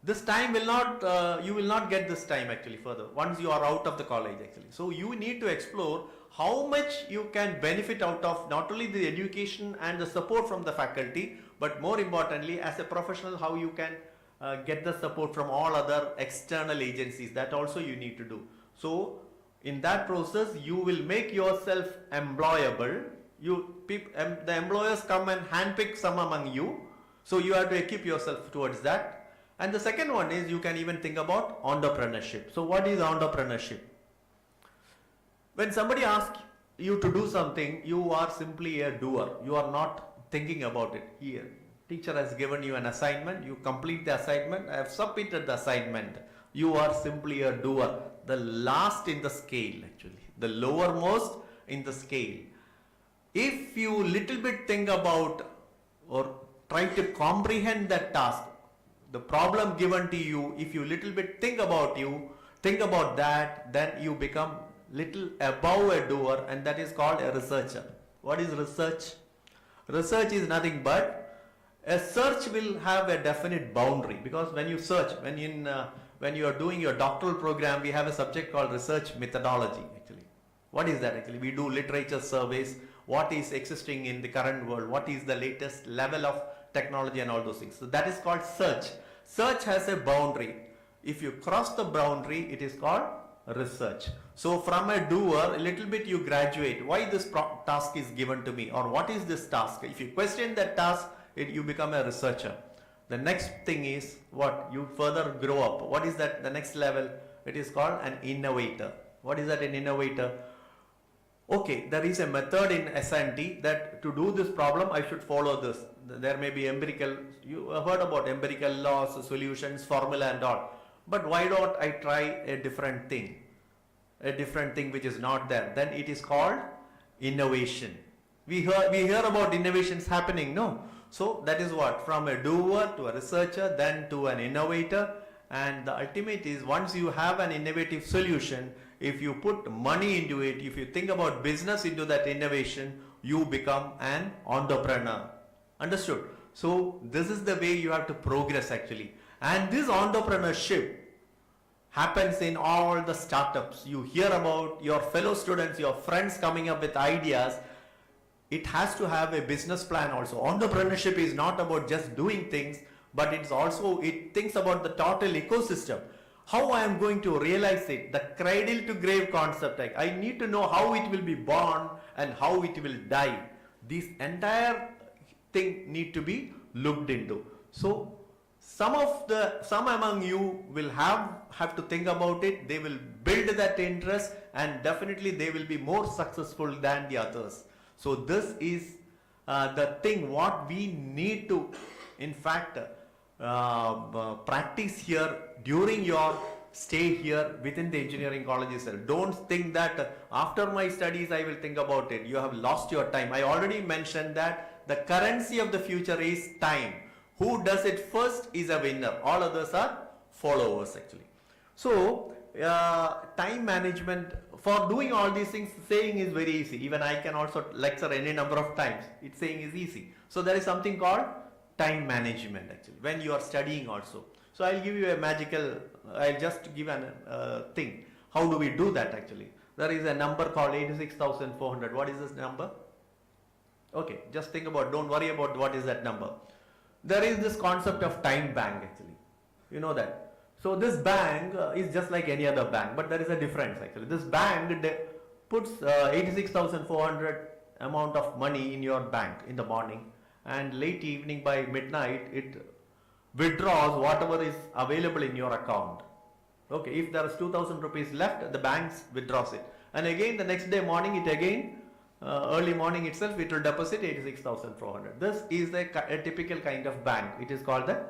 This time will not, you will not get this time actually further once you are out of the college actually. So you need to explore how much you can benefit out of not only the education and the support from the faculty, but more importantly as a professional, how you can get the support from all other external agencies. That also you need to do. So in that process, you will make yourself employable. The employers come and handpick some among you. So you have to equip yourself towards that. And the second one is you can even think about entrepreneurship. So what is entrepreneurship? When somebody asks you to do something, you are simply a doer. You are not thinking about it. Here, teacher has given you an assignment. You complete the assignment. I have submitted the assignment. You are simply a doer. The last in the scale actually. The lowermost in the scale. If you little bit think about or try to comprehend that task, the problem given to you, if you little bit think about that, then you become little above a doer, and that is called a researcher. What is research? Research is nothing but a search will have a definite boundary, because when you search, when you are doing your doctoral program, we have a subject called research methodology actually. What is that actually? We do literature surveys, what is existing in the current world, what is the latest level of technology and all those things. So that is called search. Search has a boundary. If you cross the boundary, it is called research. So from a doer, a little bit you graduate. Why this task is given to me, or what is this task? If you question that task, you become a researcher. The next thing is what? You further grow up. What is that? The next level, it is called an innovator. What is that, an innovator? Okay, there is a method in S&T that to do this problem, I should follow this. There may be empirical, you have heard about empirical laws, solutions, formula and all. But why don't I try a different thing which is not there? Then it is called innovation. We hear about innovations happening, no? So that is what? From a doer to a researcher, then to an innovator. And the ultimate is, once you have an innovative solution, if you put money into it, if you think about business into that innovation, you become an entrepreneur. Understood? So this is the way you have to progress actually. And this entrepreneurship happens in all the startups. You hear about your fellow students, your friends coming up with ideas. It has to have a business plan also. Entrepreneurship is not about just doing things, but it thinks about the total ecosystem. How I am going to realize it, the cradle to grave concept. I need to know how it will be born and how it will die. This entire thing need to be looked into. So some among you will have to think about it. They will build that interest, and definitely they will be more successful than the others. So this is the thing what we need to, in fact, practice here during your stay here within the engineering college itself. Don't think that after my studies I will think about it. You have lost your time. I already mentioned that the currency of the future is time. Who does it first is a winner. All others are followers actually. So time management for doing all these things, saying is very easy. Even I can also lecture any number of times. It's saying is easy. So there is something called time management actually when you are studying also. So I'll give you a magical, I'll just give an thing. How do we do that actually? There is a number called 86,400. What is this number? Okay, just think about, don't worry about what is that number. There is this concept of time bank actually. You know that. So this bank is just like any other bank, but there is a difference actually. This bank puts 86,400 amount of money in your bank in the morning, and late evening by midnight it withdraws whatever is available in your account. Okay, if there is 2,000 rupees left, the bank withdraws it, and again the next day morning it again early morning itself it will deposit 86,400. This is a typical kind of bank. It is called the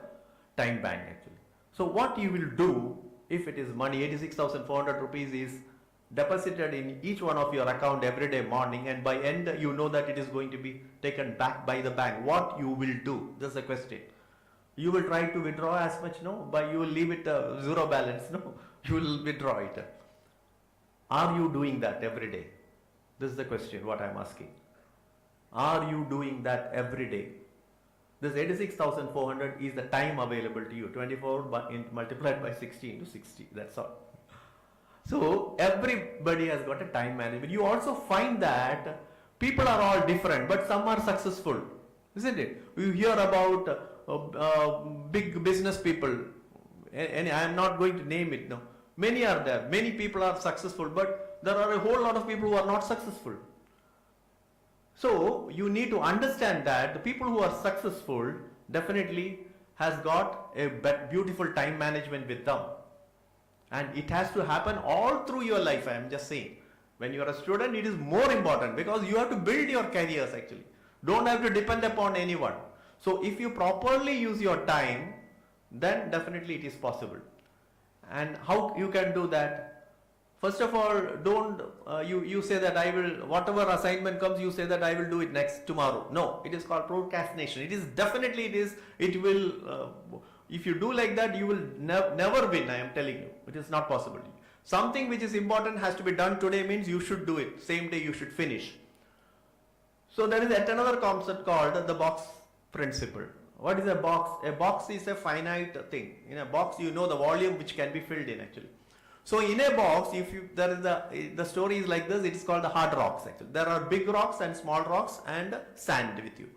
time bank actually. So what you will do if it is money 86,400 rupees is deposited in each one of your account every day morning, and by end you know that it is going to be taken back by the bank. What you will do? This is the question. You will try to withdraw as much? No. But you will leave it zero balance? No. You will withdraw it. Are you doing that every day? This is the question what I am asking. Are you doing that every day? This 86,400 is the time available to you. 24 multiplied by 60 into 60. That's all. So everybody has got a time management. You also find that people are all different, but some are successful, isn't it? You hear about big business people, and I am not going to name it now. Many are there. Many people are successful, but there are a whole lot of people who are not successful. So you need to understand that the people who are successful definitely has got a beautiful time management with them. And it has to happen all through your life. I am just saying, when you are a student, it is more important because you have to build your careers actually. Don't have to depend upon anyone. So if you properly use your time, then definitely it is possible. And how you can do that? First of all, don't you say that I will, whatever assignment comes, you say that I will do it tomorrow. No, it is called procrastination. It is definitely it will. If you do like that, you will never win. I am telling you, it is not possible. Something which is important has to be done today means you should do it. Same day you should finish. So there is yet another concept called the box principle. What is a box? A box is a finite thing. In a box, you know the volume which can be filled in actually. So in a box, there is the story is like this. It is called the hard rocks actually. There are big rocks and small rocks and sand with you.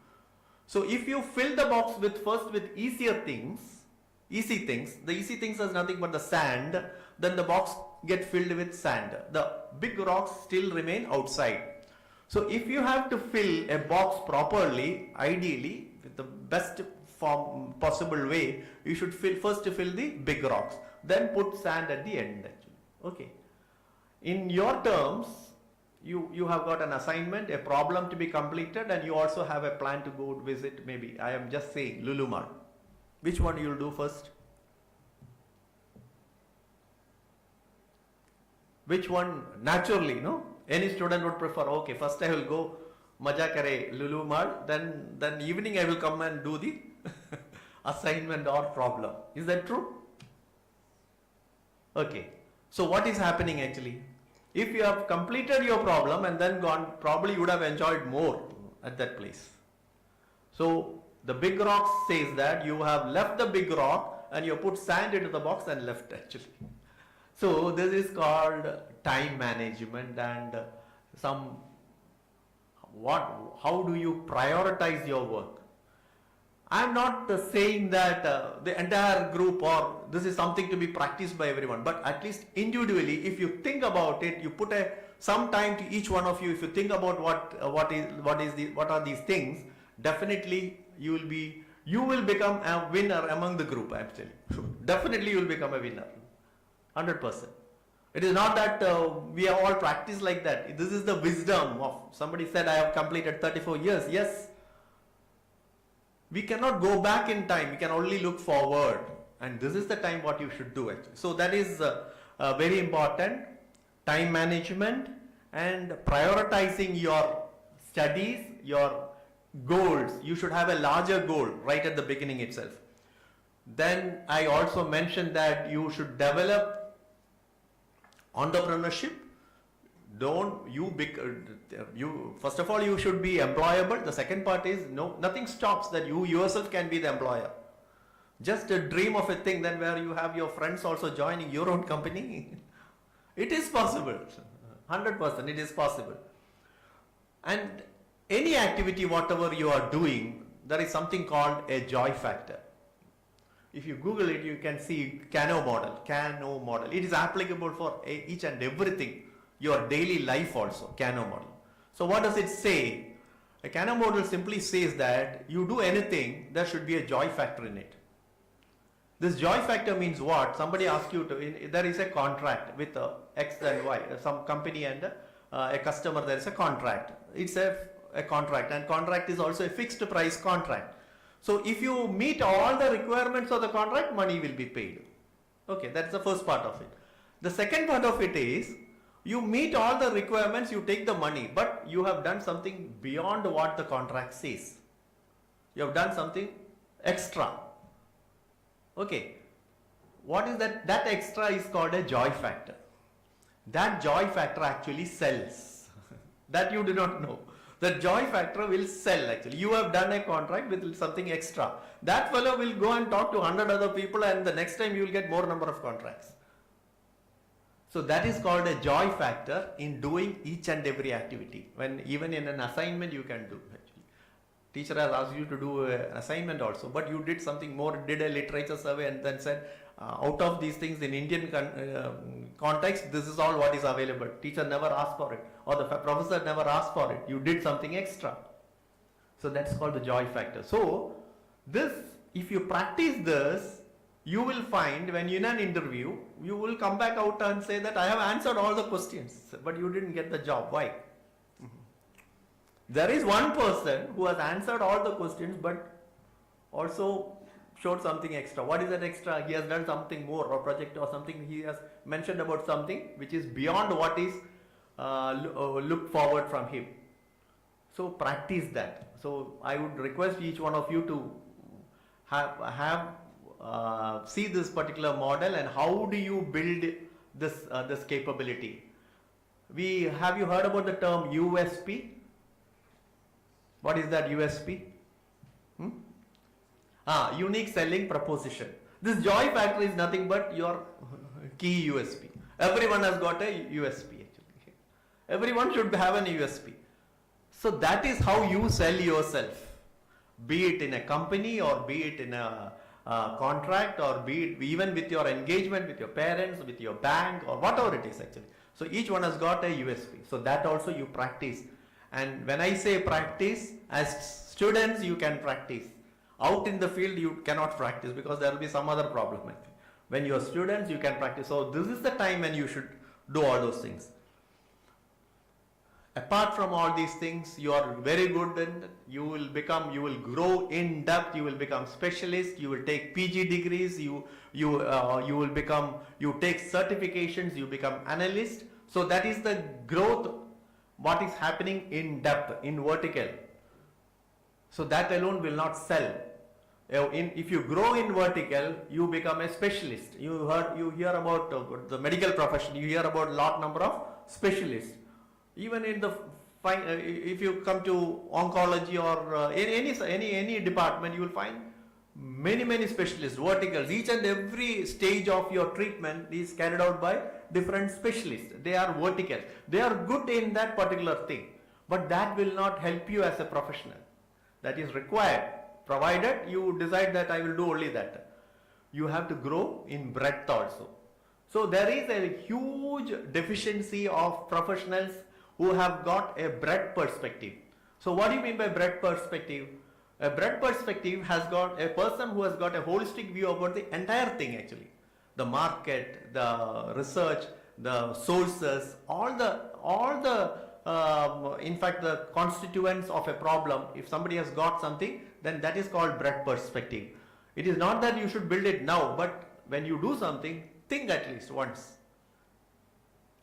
So if you fill the box first with easy things, the easy things is nothing but the sand, then the box get filled with sand. The big rocks still remain outside. So if you have to fill a box properly, ideally with the best possible way, you should first fill the big rocks, then put sand at the end actually. Okay. In your terms, you have got an assignment, a problem to be completed, and you also have a plan to go visit, maybe, I am just saying, Lulu Mall. Which one you will do first? Which one naturally, no? Any student would prefer, okay, first I will go Maja Kare Lulu Mall, then evening I will come and do the assignment or problem. Is that true? Okay. So what is happening actually? If you have completed your problem and then gone, probably you would have enjoyed more at that place. So the big rock says that you have left the big rock and you put sand into the box and left actually. So this is called time management and how do you prioritize your work? I am not saying that the entire group or this is something to be practiced by everyone, but at least individually, if you think about it, you put some time to each one of you. If you think about what are these things, definitely you will become a winner among the group. I am telling you, definitely you will become a winner, 100%. It is not that we have all practiced like that. This is the wisdom of somebody said, I have completed 34 years. Yes. We cannot go back in time. We can only look forward. And this is the time what you should do actually. So that is very important. Time management and prioritizing your studies, your goals. You should have a larger goal right at the beginning itself. Then I also mentioned that you should develop entrepreneurship. First of all, you should be employable. The second part is nothing stops that you yourself can be the employer. Just a dream of a thing, then where you have your friends also joining your own company. It is possible. 100% it is possible. And any activity, whatever you are doing, there is something called a joy factor. If you Google it, you can see Kano model. Kano model. It is applicable for each and everything, your daily life also, Kano model. So what does it say? A Kano model simply says that you do anything, there should be a joy factor in it. This joy factor means what? Somebody asks you to, there is a contract with X and Y, some company and a customer, there is a contract. It's a contract, and contract is also a fixed price contract. So if you meet all the requirements of the contract, money will be paid. Okay, that's the first part of it. The second part of it is, you meet all the requirements, you take the money, but you have done something beyond what the contract says. You have done something extra. Okay, what is that? That extra is called a joy factor. That joy factor actually sells. That you do not know. The joy factor will sell actually. You have done a contract with something extra. That fellow will go and talk to 100 other people, and the next time you will get more number of contracts. So that is called a joy factor in doing each and every activity. When even in an assignment you can do actually. Teacher has asked you to do an assignment also, but you did something more, did a literature survey and then said, out of these things in Indian context, this is all what is available. Teacher never asked for it, or the professor never asked for it. You did something extra. So that's called the joy factor. So this, if you practice this, you will find when in an interview, you will come back out and say that I have answered all the questions, but you didn't get the job. Why? There is one person who has answered all the questions, but also showed something extra. What is that extra? He has done something more, or project or something. He has mentioned about something which is beyond what is looked forward from him. So practice that. So I would request each one of you to see this particular model and how do you build this capability. Have you heard about the term USP? What is that USP? Unique selling proposition. This joy factor is nothing but your key USP. Everyone has got a USP actually. Everyone should have an USP. So that is how you sell yourself. Be it in a company, or be it in a contract, or be it even with your engagement with your parents, with your bank, or whatever it is actually. So each one has got a USP. So that also you practice. And when I say practice, as students you can practice. Out in the field you cannot practice because there will be some other problem. When you are students you can practice. So this is the time when you should do all those things. Apart from all these things, you are very good and you will grow in depth, you will become specialist, you will take PG degrees, you take certifications, you become analyst. So that is the growth, what is happening in depth, in vertical. So that alone will not sell. If you grow in vertical, you become a specialist. You hear about the medical profession, you hear about lot number of specialists. Even in the if you come to oncology or any department, you will find many specialists, verticals. Each and every stage of your treatment is carried out by different specialists. They are vertical. They are good in that particular thing, but that will not help you as a professional. That is required, provided you decide that I will do only that. You have to grow in breadth also. So there is a huge deficiency of professionals who have got a breadth perspective. So what do you mean by breadth perspective? A breadth perspective has got a person who has got a holistic view about the entire thing actually. The market, the research, the sources, all the in fact the constituents of a problem. If somebody has got something, then that is called breadth perspective. It is not that you should build it now, but when you do something, think at least once.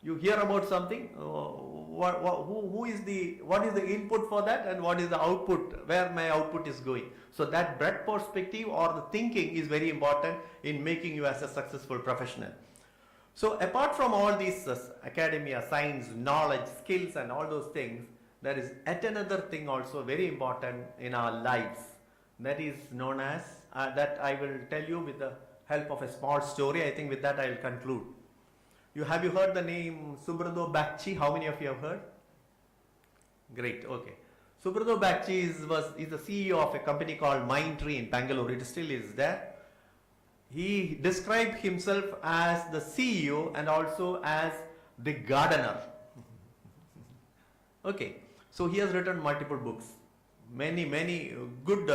You hear about something, what is the input for that and what is the output, where my output is going. So that breadth perspective or the thinking is very important in making you as a successful professional. So apart from all these academia, science, knowledge, skills and all those things, there is yet another thing also very important in our lives. That is known as, that I will tell you with the help of a small story. I think with that I will conclude. Have you heard the name Subrata Bagchi? How many of you have heard? Great, okay. Subrata Bagchi is the CEO of a company called Mindtree in Bangalore. It still is there. He described himself as the CEO and also as the gardener. Okay, so he has written multiple books, many good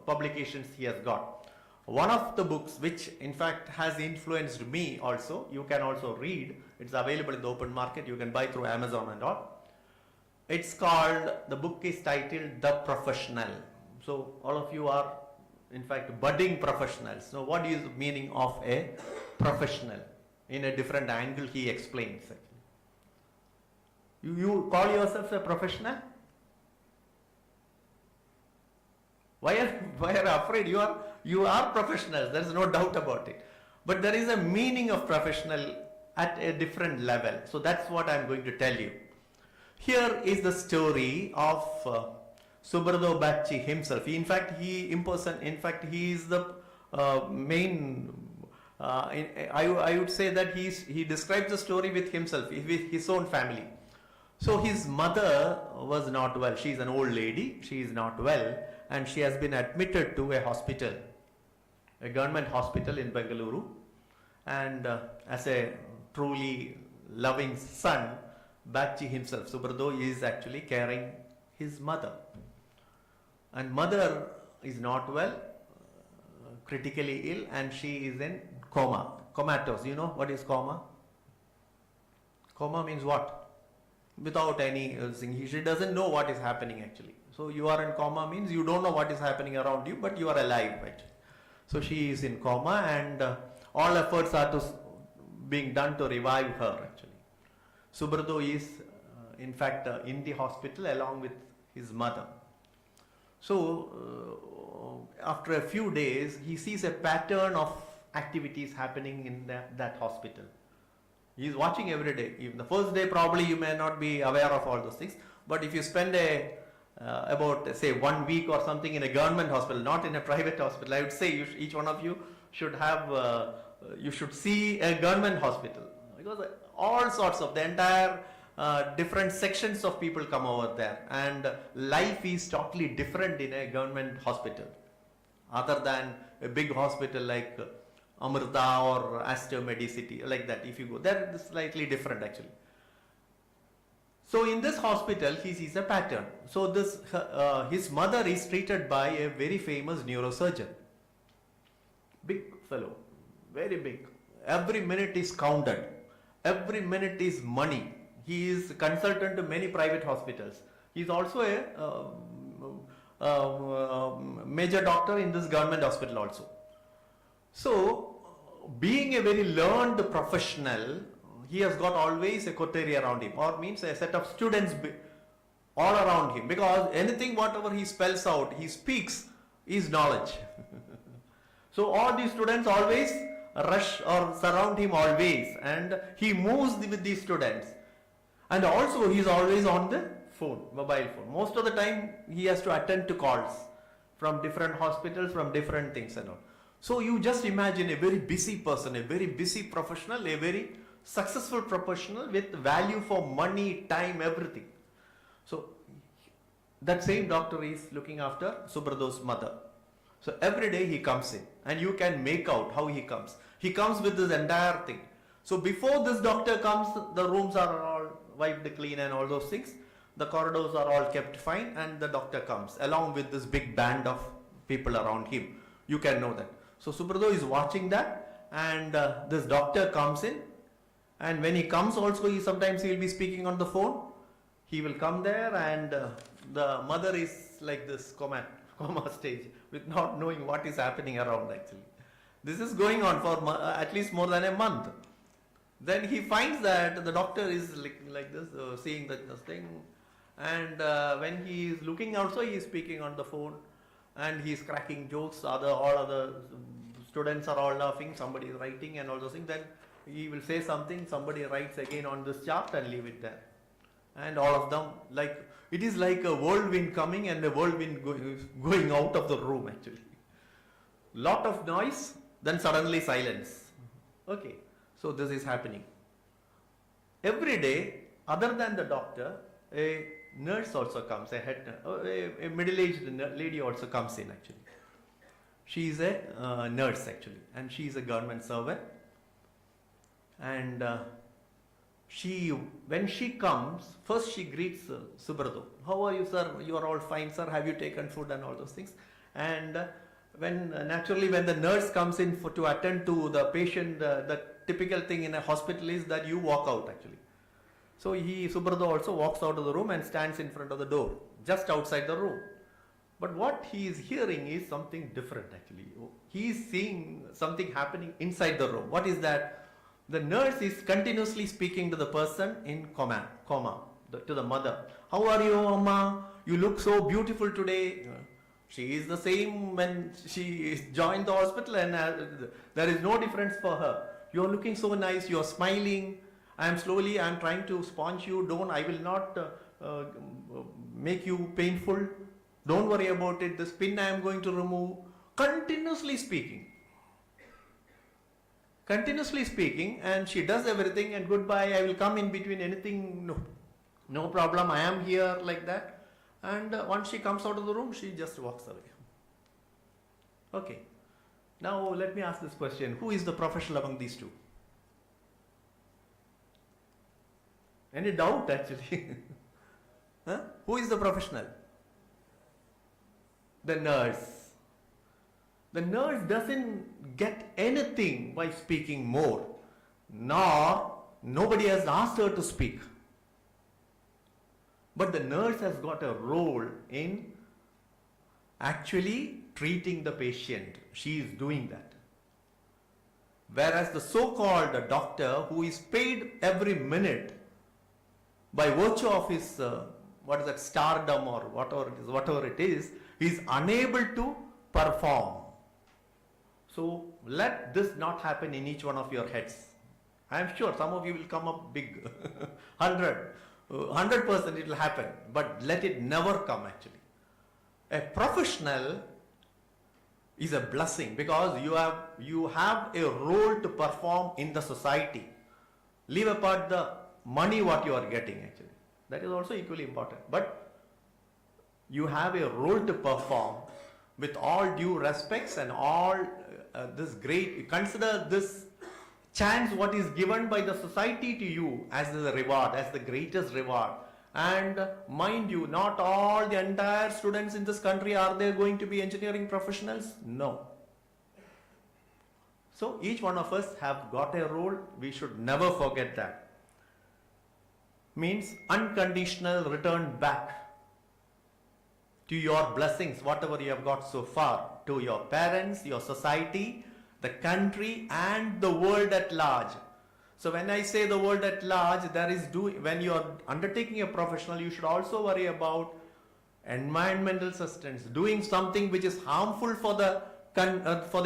publications he has got. One of the books which in fact has influenced me also, you can also read, it's available in the open market, you can buy through Amazon and all. It's called, the book is titled The Professional. So all of you are in fact budding professionals. So what is the meaning of a professional? In a different angle he explains. You call yourself a professional? Why are you afraid? You are professionals, there is no doubt about it. But there is a meaning of professional at a different level. So that's what I am going to tell you. Here is the story of Subrado Bagchi himself. In fact, he is the main. I would say that he describes the story with himself, with his own family. So his mother was not well. She is an old lady. She is not well, and she has been admitted to a hospital, a government hospital in Bengaluru. And as a truly loving son, Bagchi himself, Subrado, is actually caring his mother. And mother is not well, critically ill, and she is in coma, comatose. You know what is coma? Coma means what? Without any thing. She doesn't know what is happening actually. So you are in coma means you don't know what is happening around you, but you are alive actually. So she is in coma, and all efforts are being done to revive her actually. Subrado is in fact in the hospital along with his mother. So after a few days, he sees a pattern of activities happening in that hospital. He is watching every day. Even the first day probably you may not be aware of all those things, but if you spend about say 1 week or something in a government hospital, not in a private hospital, I would say each one of you should have, you should see a government hospital, because all sorts of the entire different sections of people come over there, and life is totally different in a government hospital other than a big hospital like Amrita or Aster Medicity, like that. If you go there, it's slightly different actually. So in this hospital, he sees a pattern. So this his mother is treated by a very famous neurosurgeon, big fellow, very big. Every minute is counted. Every minute is money. He is consultant to many private hospitals. He is also a major doctor in this government hospital also. So, being a very learned professional, he has got always a coterie around him, or means a set of students all around him, because anything whatever he spells out, he speaks, is knowledge. So all these students always rush or surround him always, and he moves with these students. And also he is always on the phone, mobile phone. Most of the time he has to attend to calls from different hospitals, from different things and all. So you just imagine a very busy person, a very busy professional, a very successful professional with value for money, time, everything. So that same doctor is looking after Subrado's mother. So every day he comes in, and you can make out how he comes. He comes with this entire thing. So before this doctor comes, the rooms are all wiped clean and all those things. The corridors are all kept fine, and the doctor comes along with this big band of people around him. You can know that. So Subrado is watching that, and this doctor comes in, and when he comes also, sometimes he will be speaking on the phone. He will come there, and the mother is like this coma stage, with not knowing what is happening around actually. This is going on for at least more than a month. Then he finds that the doctor is like this, seeing this thing, and when he is looking also, he is speaking on the phone, and he is cracking jokes. All other students are all laughing. Somebody is writing and all those things. Then he will say something. Somebody writes again on this chart and leave it there. And all of them, like it is like a whirlwind coming and a whirlwind going out of the room actually. Lot of noise, then suddenly silence. Okay. So this is happening. Every day, other than the doctor, a nurse also comes, a middle-aged lady also comes in actually. She is a nurse actually, and she is a government servant. And when she comes, first she greets Subrado. How are you, sir? You are all fine, sir. Have you taken food and all those things? And naturally, when the nurse comes in to attend to the patient, the typical thing in a hospital is that you walk out actually. So Subrado also walks out of the room and stands in front of the door, just outside the room. But what he is hearing is something different actually. He is seeing something happening inside the room. What is that? The nurse is continuously speaking to the person in coma, to the mother. How are you, Amma? You look so beautiful today. She is the same when she joined the hospital, and there is no difference for her. You are looking so nice. You are smiling. I am trying to sponge you. I will not make you painful. Don't worry about it. This pin I am going to remove. Continuously speaking, and she does everything, and goodbye, I will come in between anything, no problem, I am here, like that. And once she comes out of the room, she just walks away. Okay, now let me ask this question. Who is the professional among these two? Any doubt actually? Huh? Who is the professional? The nurse. The nurse doesn't get anything by speaking more, nor nobody has asked her to speak. But the nurse has got a role in actually treating the patient. She is doing that. Whereas the so-called doctor, who is paid every minute by virtue of his stardom or whatever it is unable to perform. So let this not happen in each one of your heads. I am sure some of you will come up big, 100% it will happen, but let it never come actually. A professional is a blessing because you have a role to perform in the society. Leave apart the money what you are getting actually. That is also equally important. But you have a role to perform with all due respects and all consider this chance what is given by the society to you as the reward, as the greatest reward. And mind you, not all the entire students in this country are they going to be engineering professionals? No. So each one of us have got a role. We should never forget that. Means unconditional return back to your blessings, whatever you have got so far, to your parents, your society, the country, and the world at large. So when I say the world at large, when you are undertaking a professional, you should also worry about environmental sustenance, doing something which is harmful for the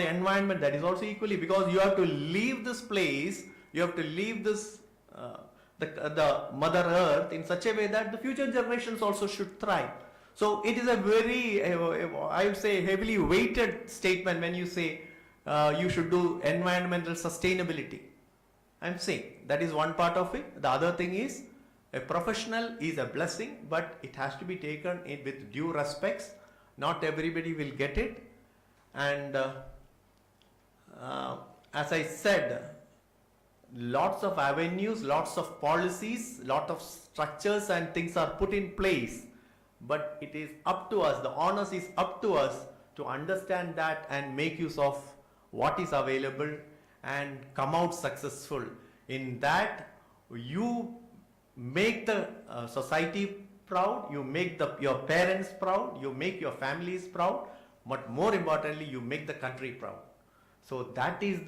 environment. That is also equally, because you have to leave this place, you have to leave this the Mother Earth in such a way that the future generations also should thrive. So it is a very, I would say, heavily weighted statement when you say you should do environmental sustainability. I'm saying that is one part of it. The other thing is a professional is a blessing, but it has to be taken with due respects. Not everybody will get it. And as I said, lots of avenues, lots of policies, lot of structures and things are put in place. But it is up to us, the onus is up to us to understand that and make use of what is available and come out successful. In that, you make the society proud, you make your parents proud, you make your families proud, but more importantly, you make the country proud. So that is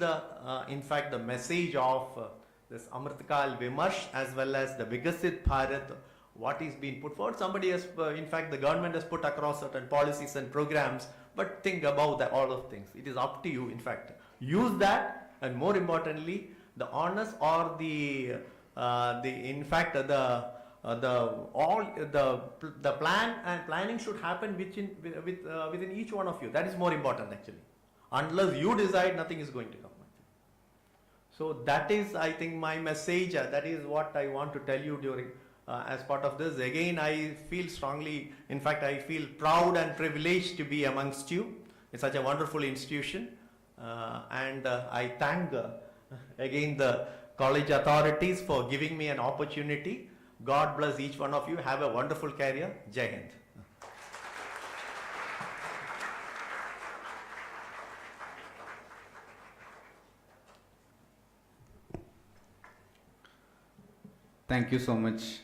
in fact, the message of this Amrit Kaal Vimarsh as well as the Viksit Bharat. What is being put forward? Somebody has, in fact, the government has put across certain policies and programs, but think about all of things. It is up to you, in fact. Use that, and more importantly, the honors or the plan and planning should happen within each one of you. That is more important actually. Unless you decide, nothing is going to come. So that is, I think, my message. That is what I want to tell you during. As part of this, again, I feel strongly, in fact, I feel proud and privileged to be amongst you. It's such a wonderful institution, and I thank again the college authorities for giving me an opportunity. God bless each one of you. Have a wonderful career. Jai Hind. Thank you so much,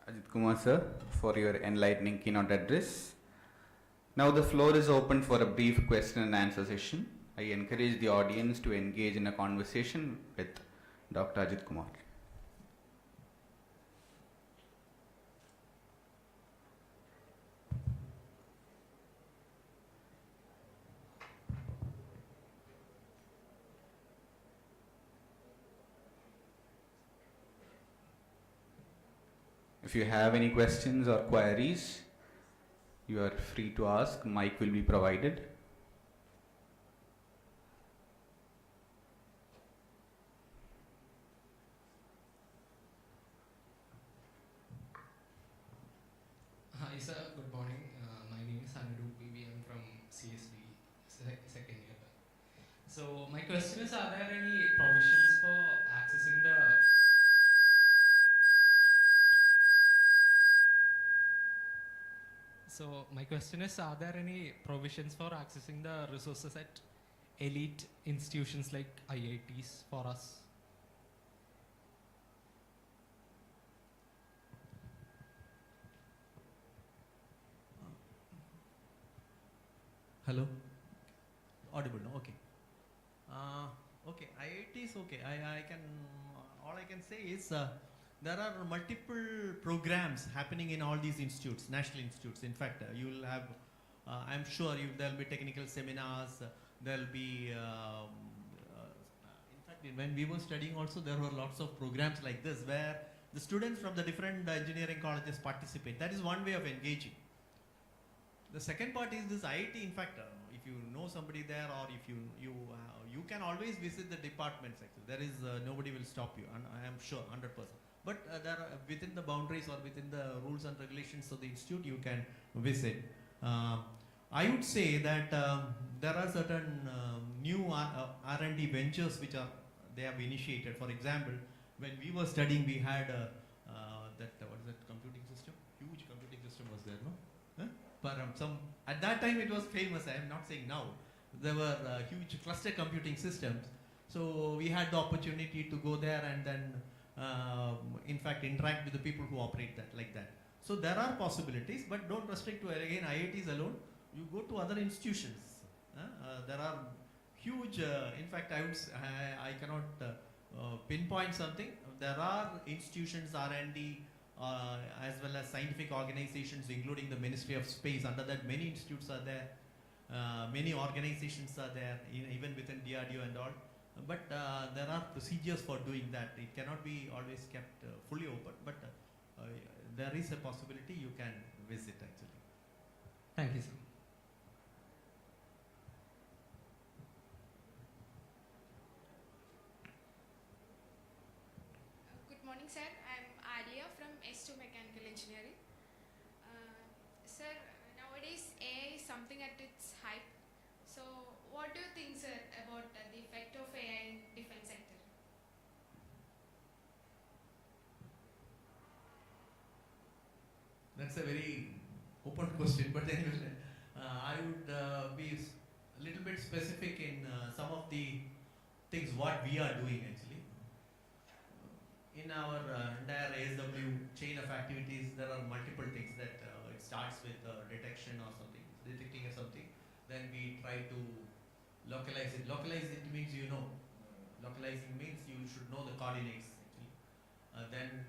Ajit Kumar sir, for your enlightening keynote address. Now the floor is open for a brief question and answer session. I encourage the audience to engage in a conversation with Dr. Ajit Kumar. If you have any questions or queries, you are free to ask. Mic will be provided. Hi sir, good morning. My name is Anirudh PV. I'm from CSB second year. So my question is, are there any provisions for accessing the resources at elite institutions like IITs for us? Hello? Audible, no? Okay. Okay, IIT is okay. I can, all I can say is there are multiple programs happening in all these institutes, national institutes. In fact, you will have, I'm sure there will be technical seminars, there will be, in fact, when we were studying also, there were lots of programs like this where the students from the different engineering colleges participate. That is one way of engaging. The second part is this IIT. In fact, if you know somebody there, or if you can always visit the departments. Actually, there is nobody will stop you, and I am sure 100%. But there are, within the boundaries or within the rules and regulations of the institute, you can visit. I would say that there are certain new R&D ventures which they have initiated. For example, when we were studying, we had what is that computing system? Huge computing system was there, no? At that time it was famous. I am not saying now. There were huge cluster computing systems. So we had the opportunity to go there and then in fact interact with the people who operate that like that. So there are possibilities, but don't restrict to again IITs alone. You go to other institutions. There are huge, in fact I cannot pinpoint something. There are institutions, R&D, as well as scientific organizations, including the Ministry of Space. Under that, many institutes are there, many organizations are there, even within DRDO and all. But there are procedures for doing that. It cannot be always kept fully open, but there is a possibility you can visit actually. Thank you, sir. Good morning, sir. I'm Alia from S2 Mechanical Engineering. Sir, nowadays AI is something at its hype. So, what do you think, sir, about the effect of AI in defense sector? That's a very open question, but anyway, I would be a little bit specific in some of the things what we are doing actually. In our entire ASW chain of activities, there are multiple things that it starts with detection or something, detecting something. Then we try to localize it. Localize it means you know. Localizing means you should know the coordinates actually. Then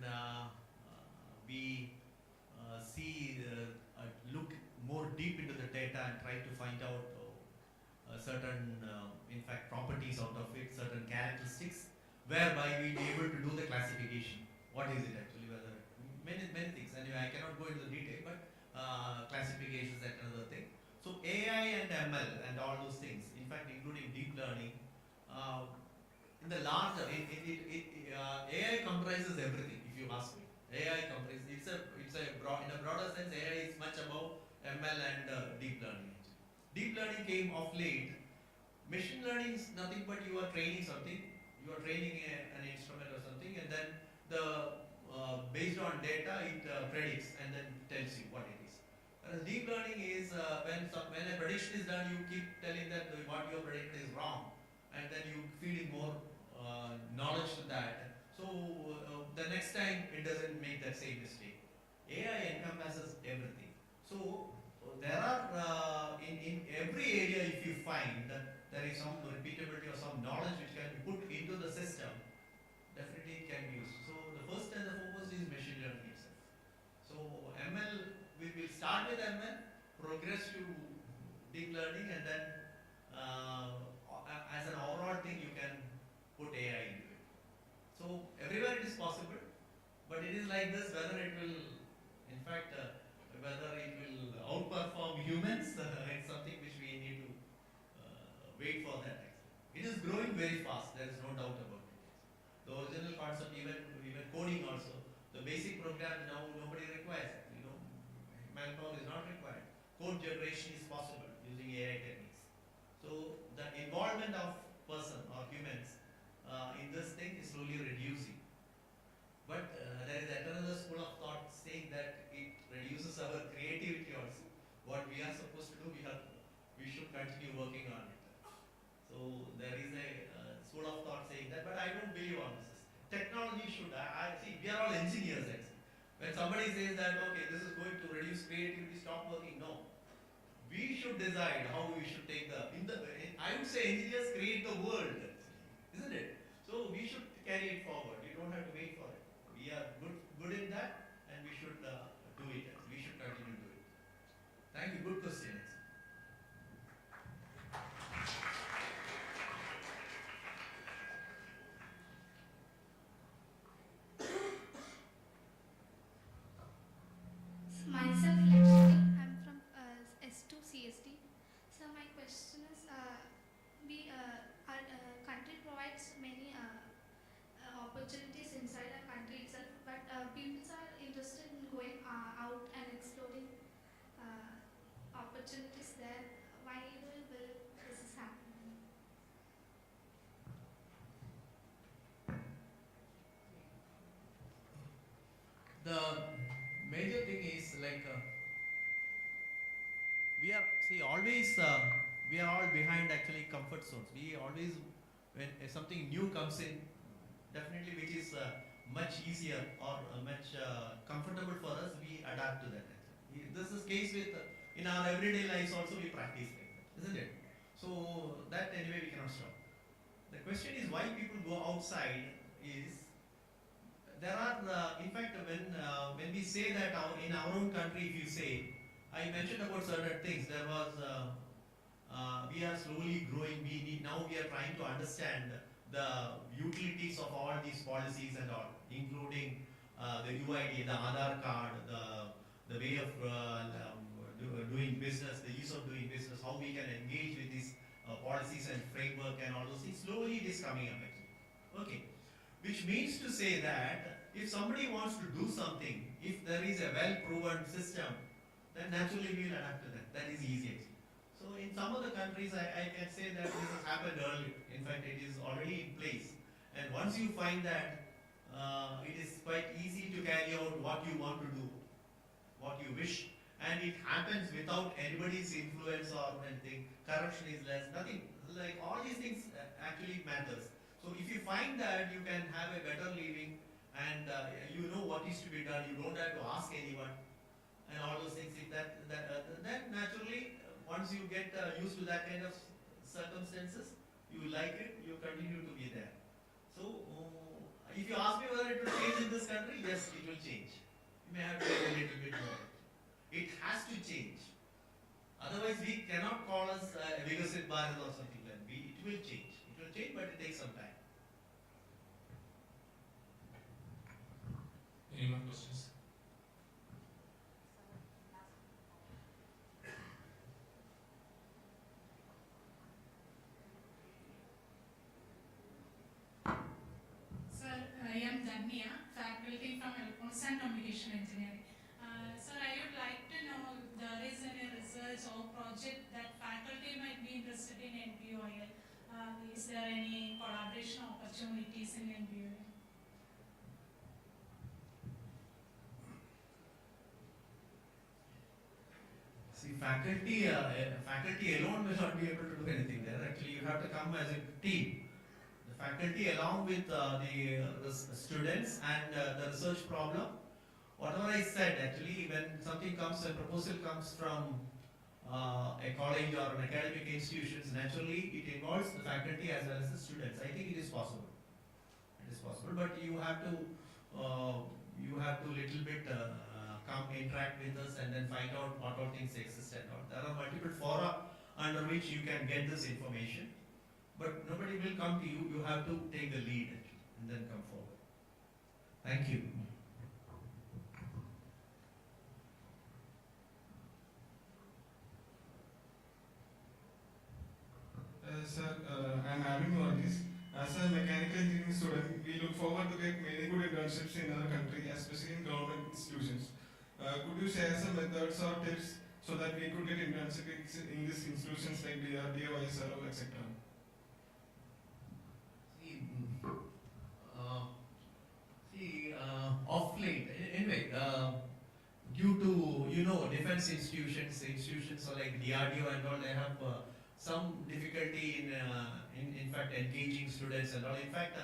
we look more deep into the data and try to find out certain, in fact, properties out of it, certain characteristics, whereby we'll be able to do the classification. What is it actually? Whether many things. Anyway, I cannot go into the detail, but classifications and another thing. So AI and ML and all those things, in fact, including deep learning, in the larger, AI comprises everything. If you ask me, AI comprises. In a broader sense, AI is much above ML and deep learning. Deep learning came of late. Machine learning is nothing but you are training something, you are training an instrument or something, and then based on data it predicts and then tells you what it is. Whereas deep learning is when a prediction is done, you keep telling that what you predicted is wrong, and then you feed in more knowledge to that. So the next time it doesn't make that same mistake. AI encompasses everything. So there are in every area, if you find that there is some repeatability or some knowledge which can be put into the system, definitely it can be used. So the first and the foremost is machine learning itself. So ML, we will start with ML, progress to deep learning, and then as an overall thing you can put AI into it. So everywhere it is possible, but it is like this, whether it will, in fact, whether it will outperform humans, it's something which we need to wait for that. It is growing very fast, there is no doubt about it. The original concept, even coding also, the basic program now nobody requires it. Manpower is not required. Code generation is possible using AI techniques. So the involvement of person or humans in this thing is slowly reducing. But there is another school of thought saying that it reduces our creativity also. What we are supposed to do, we should continue working on it. So there is a school of thought saying that, but I don't believe on this. Technology should, I see, we are all engineers actually. When somebody says that, okay, this is going to reduce creativity, stop working, no. We should decide how we should take I would say engineers create the world, isn't it? So we should carry it forward. We don't have to wait for it. We are good in that, and we should do it. We should continue to do it. Thank you. Good question. Myself, Lakshmi. I'm from S2 CST. So my question is, our country provides many opportunities inside our country itself, but people are interested in going out and exploring opportunities there. Why will this is happening? The major thing is like we are we are all behind actually comfort zones. We always, when something new comes in, definitely which is much easier or much comfortable for us, we adapt to that. This is case with in our everyday lives also we practice like that, isn't it? So that anyway we cannot stop. The question is why people go outside is there are in fact when we say that in our own country, if you say, I mentioned about certain things, there was we are slowly growing. Now we are trying to understand the utilities of all these policies and all, including the UID, the Aadhaar card, the way of doing business, the use of doing business, how we can engage with these policies and framework and all those things. Slowly it is coming up actually. Okay. Which means to say that if somebody wants to do something, if there is a well-proven system, then naturally we will adapt to that. That is easy actually. So in some of the countries, I can say that this has happened earlier. In fact, it is already in place. And once you find that it is quite easy to carry out what you want to do, what you wish, and it happens without anybody's influence or anything, corruption is less, nothing, like all these things actually matters. So if you find that you can have a better living and you know what is to be done, you don't have to ask anyone and all those things, if then naturally once you get used to that kind of circumstances, you like it, you continue to be there. So if you ask me whether it will change in this country, yes, it will change. You may have to wait a little bit more. It has to change. Otherwise we cannot call us Viksit Bharat or something like that. It will change. It will change, but it takes some time. Any more questions? Sir, I am Dania, faculty from Electronics and Communication Engineering. Sir, I would like to know if there is any research or project that faculty is there any collaboration opportunities in MBA? See, faculty alone will not be able to do anything there. Actually, you have to come as a team. The faculty along with the students and the research problem. Whatever I said, actually, when something comes, a proposal comes from a college or an academic institutions, naturally it involves the faculty as well as the students. I think it is possible. It is possible, but you have to little bit come interact with us and then find out what all things exist and all. There are multiple fora under which you can get this information, but nobody will come to you. You have to take the lead and then come forward. Thank you. Sir, I'm having noticed as a mechanical engineering student, we look forward to get many good internships in our country, especially in government institutions. Could you share some methods or tips so that we could get internships in these institutions like DRDO, ISRO, etc.? Of late, anyway, due to defense institutions or like DRDO and all, they have some difficulty in fact engaging students and all. In fact,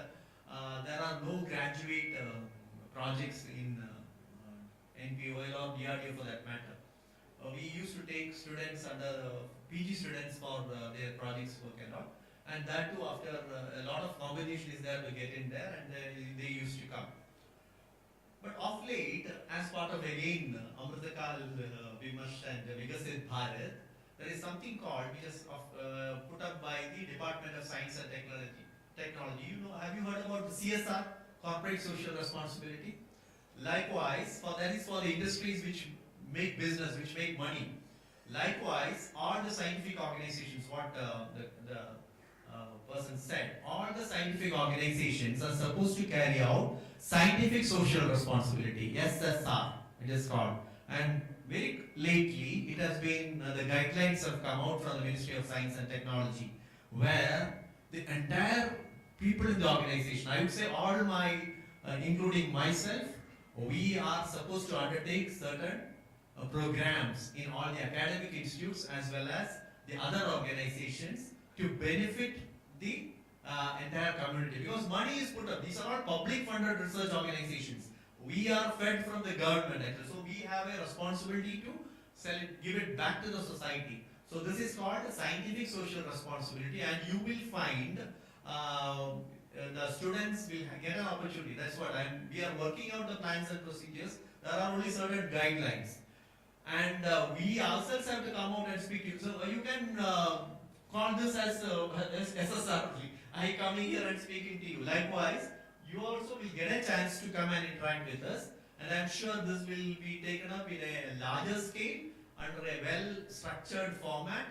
there are no graduate projects in NPOL or DRDO for that matter. We used to take students under PG students for their projects work and all, and that too after a lot of competition is there to get in there, and they used to come. But of late, as part of again Amrit Kaal, Vimarsh and Viksit Bharat, there is something called, which is put up by the Department of Science and Technology. Have you heard about the CSR, Corporate Social Responsibility? Likewise, that is for the industries which make business, which make money. Likewise, all the scientific organizations, what the person said, all the scientific organizations are supposed to carry out scientific social responsibility, SSR, it is called. And very lately, it has been, the guidelines have come out from the Ministry of Science and Technology, where the entire people in the organization, I would say all my, including myself, we are supposed to undertake certain programs in all the academic institutes as well as the other organizations to benefit the entire community. Because money is put up. These are all public funded research organizations. We are fed from the government, actually. So we have a responsibility to sell it, give it back to the society. So this is called a scientific social responsibility, and you will find the students will get an opportunity. That's what we are working out the plans and procedures. There are only certain guidelines. And we ourselves have to come out and speak to you. So you can call this as SSR. I coming here and speaking to you. Likewise, you also will get a chance to come and interact with us, and I'm sure this will be taken up in a larger scale under a well-structured format.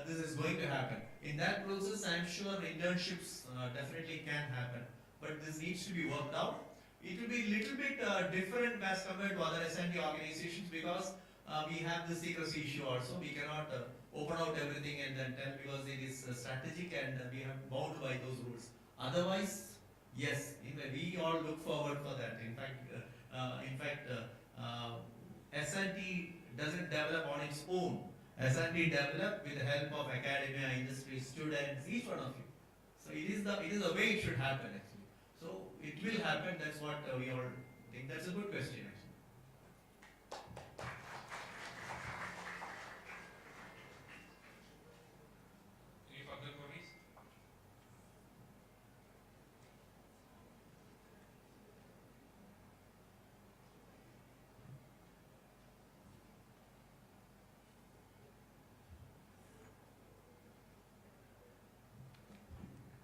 This is going to happen. In that process, I'm sure internships definitely can happen, but this needs to be worked out. It will be a little bit different as compared to other S&T organizations, because we have the secrecy issue also. We cannot open out everything and then tell, because it is strategic and we have bound by those rules. Otherwise, yes, we all look forward for that. In fact, S&T doesn't develop on its own. S&T develop with the help of academia, industry, students, each one of you. So it is the way it should happen actually. So it will happen. That's what we all think. That's a good question actually. Any further queries?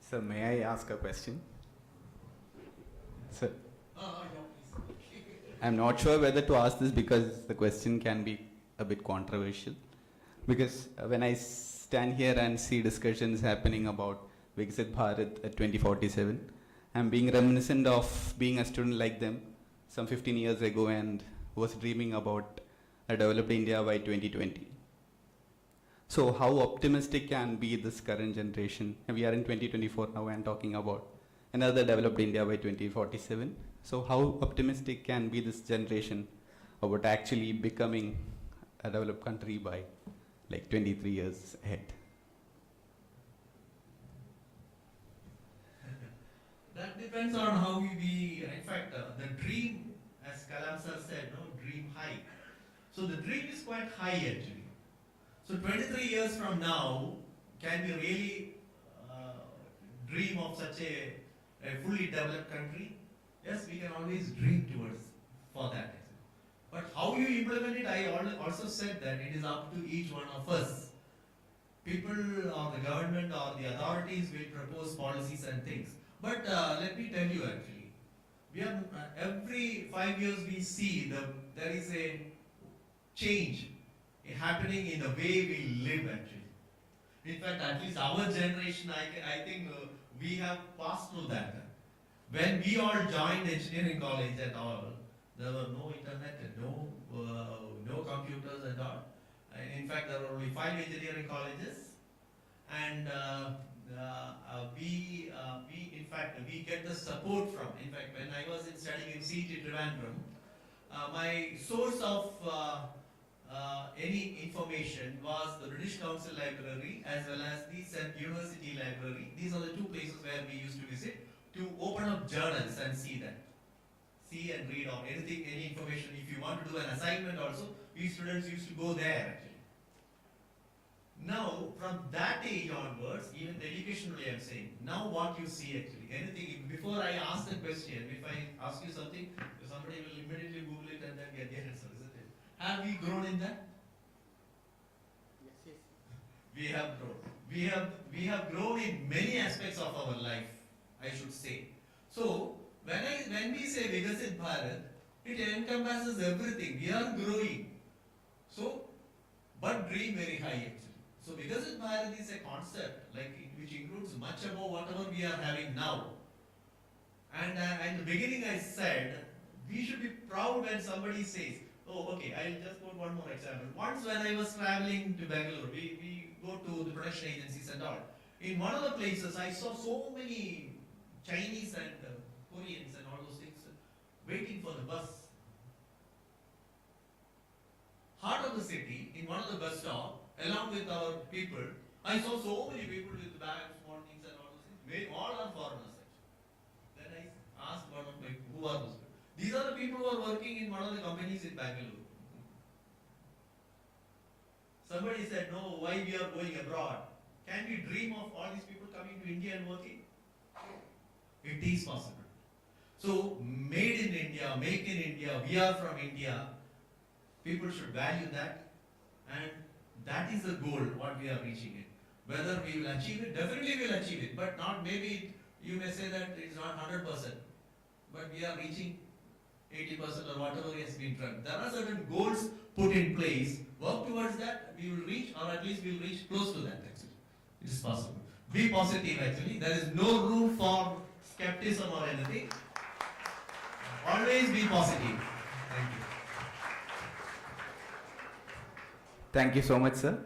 Sir, may I ask a question? Sir, I'm not sure whether to ask this because the question can be a bit controversial. Because when I stand here and see discussions happening about Viksit Bharat at 2047, I'm being reminiscent of being a student like them some 15 years ago and was dreaming about a developed India by 2020. So how optimistic can be this current generation? And we are in 2024 now and talking about another developed India by 2047. So how optimistic can be this generation about actually becoming a developed country by like 23 years ahead? That depends on how we in fact, the dream, as Kalam sir said, no, dream high. So the dream is quite high actually. So 23 years from now, can we really dream of such a fully developed country? Yes, we can always dream towards for that. But how you implement it, I also said that it is up to each one of us. People or the government or the authorities will propose policies and things. But let me tell you actually, we are every 5 years we see there is a change happening in the way we live actually. In fact, at least our generation, I think we have passed through that. When we all joined engineering college and all, there were no internet and no computers and all. In fact, there were only 5 engineering colleges, and we get the support from. In fact, when I was studying in CT Trivandrum, my source of any information was the British Council Library as well as the St. University Library. These are the 2 places where we used to visit to open up journals and see and read or anything, any information. If you want to do an assignment also, we students used to go there actually. Now, from that age onwards, even the education way I'm saying, now what you see actually, anything, before I ask the question, if I ask you something, somebody will immediately Google it and then get the answer, isn't it? Have we grown in that? Yes. We have grown. We have grown in many aspects of our life, I should say. So, when we say Viksit Bharat, it encompasses everything. We are growing. So, but dream very high actually. So Viksit Bharat is a concept which includes much about whatever we are having now. And in the beginning I said, we should be proud when somebody says, oh okay, I'll just quote one more example. Once when I was traveling to Bangalore, we go to the production agencies and all. In one of the places I saw so many Chinese and Koreans and all those things waiting for the bus. Heart of the city, in one of the bus stops, along with our people, I saw so many people with bags, small things and all those things. All are foreigners actually. Then I asked one of my, who are those people? These are the people who are working in one of the companies in Bangalore. Somebody said, no, why we are going abroad? Can we dream of all these people coming to India and working? It is possible. So, made in India, make in India, we are from India. People should value that, and that is the goal, what we are reaching it. Whether we will achieve it, definitely we will achieve it, but not maybe, you may say that it is not 100%, but we are reaching 80% or whatever has been tried. There are certain goals put in place, work towards that, we will reach, or at least we will reach close to that actually. It is possible. Be positive actually, there is no room for skepticism or anything. Always be positive. Thank you. Thank you so much, sir.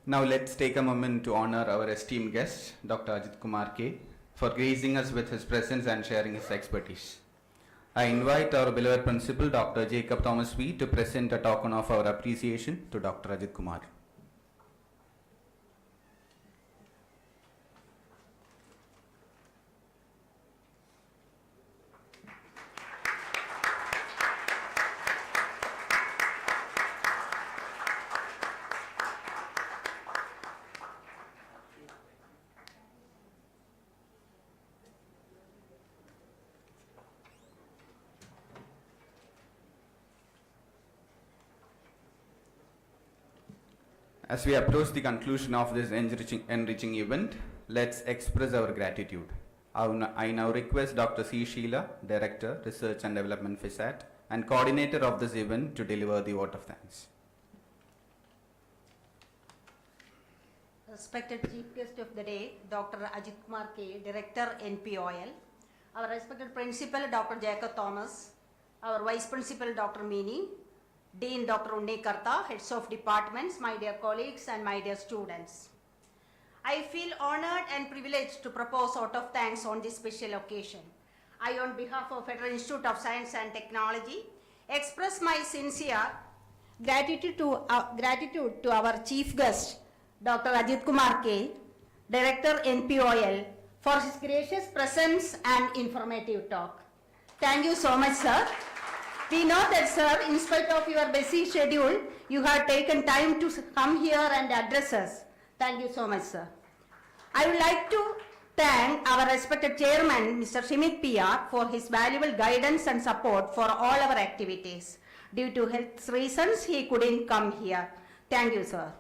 Now let's take a moment to honor our esteemed guest, Dr. Ajit Kumar K, for gracing us with his presence and sharing his expertise. I invite our beloved principal, Dr. Jacob Thomas V, to present a token of our appreciation to Dr. Ajit Kumar. As we approach the conclusion of this enriching event, let's express our gratitude. I now request Dr. C. Sheila, Director, Research and Development, FISAT, and Coordinator of this event to deliver the vote of thanks. Respected Chief Guest of the day, Dr. Ajit Kumar K, Director, NPOL, our respected Principal, Dr. Jacob Thomas, our Vice Principal, Dr. Meeni, Dean Dr. Unnikartha, heads of departments, my dear colleagues and my dear students. I feel honored and privileged to propose vote of thanks on this special occasion. I, on behalf of Federal Institute of Science and Technology, express my sincere gratitude to our chief guest, Dr. Ajit Kumar K, Director NPOL, for his gracious presence and informative talk. Thank you so much, sir. We know that, sir, in spite of your busy schedule, you have taken time to come here and address us. Thank you so much, sir. I would like to thank our respected chairman, Mr. Shrimit PR, for his valuable guidance and support for all our activities. Due to health reasons, he couldn't come here. Thank you, sir.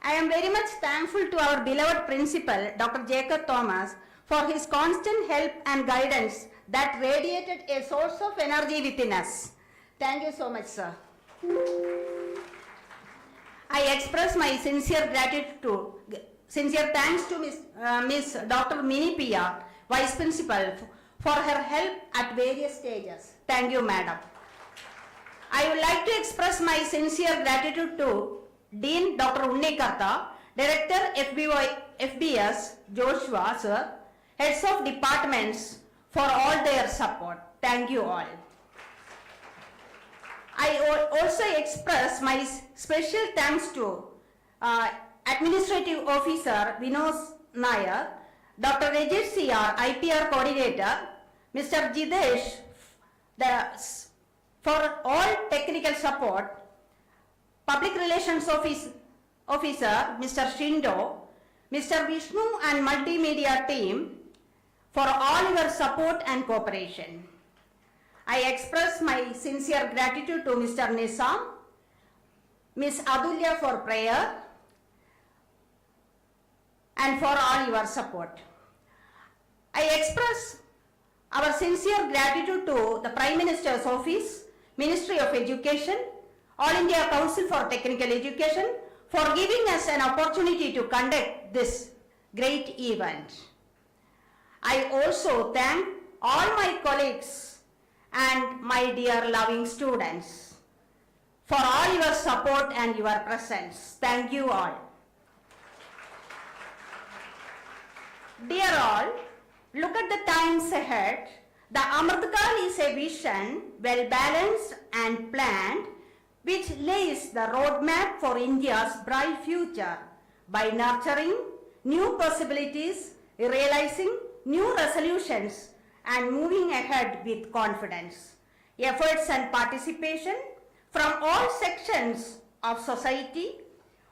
I am very much thankful to our beloved principal, Dr. Jacob Thomas, for his constant help and guidance that radiated a source of energy within us. Thank you so much, sir. I express my sincere thanks to Miss Dr. Mini Pia, Vice Principal, for her help at various stages. Thank you, Madam. I would like to express my sincere gratitude to Dean Dr. Unnikartha, Director FBS Joshua, sir, heads of departments for all their support. Thank you all. I also express my special thanks to Administrative Officer Vinos Nair, Dr. Rajit CR, IPR Coordinator, Mr. Jidesh, for all technical support, Public Relations Officer Mr. Shindo, Mr. Vishnu and Multimedia team for all your support and cooperation. I express my sincere gratitude to Mr. Nizam, Ms. Adulya for prayer and for all your support. I express our sincere gratitude to the Prime Minister's Office, Ministry of Education, All India Council for Technical Education for giving us an opportunity to conduct this great event. I also thank all my colleagues and my dear loving students for all your support and your presence. Thank you all. Dear all, look at the times ahead. The Amrit Kaal is a vision well balanced and planned which lays the roadmap for India's bright future by nurturing new possibilities, realizing new resolutions and moving ahead with confidence. Efforts and participation from all sections of society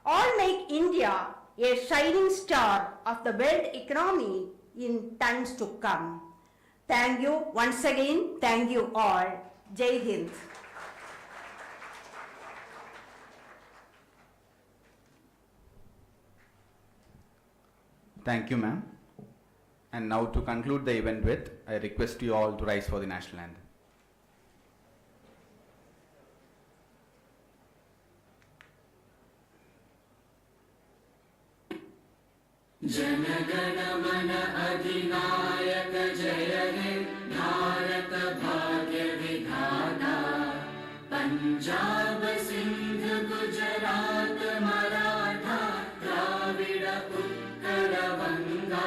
all make India a shining star of the world economy in times to come. Thank you once again. Thank you all. Jai Hind. Thank you, ma'am. And now to conclude the event with, I request you all to rise for the national anthem. जनगण मन अधिनायक जय हे भारत भाग्य विधाता पंजाब सिंध गुजरात मराठा द्राविड़ उत्कल बंगा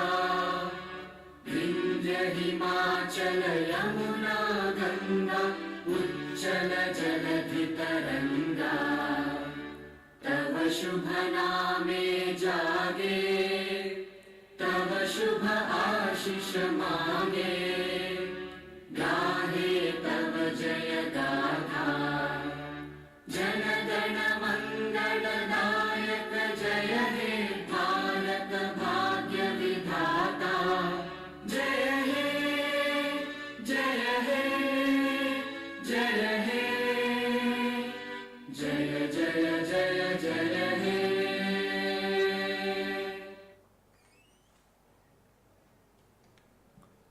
विंध्य हिमाचल यमुना गंगा उच्चल जलधि तरंगा तव शुभ नामे जागे तव शुभ आशीष मांगे गाहे तव जय गाथा जन गण मंगल दायक जय हे भारत भाग्य विधाता जय हे जय हे जय हे जय जय जय जय हे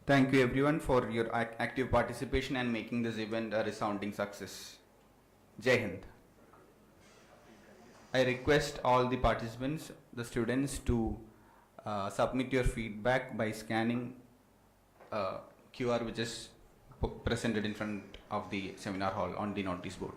Thank you everyone for your active participation and making this event a resounding success. Jai Hind. I request all the participants, the students, to submit your feedback by scanning QR which is presented in front of the seminar hall on the notice board.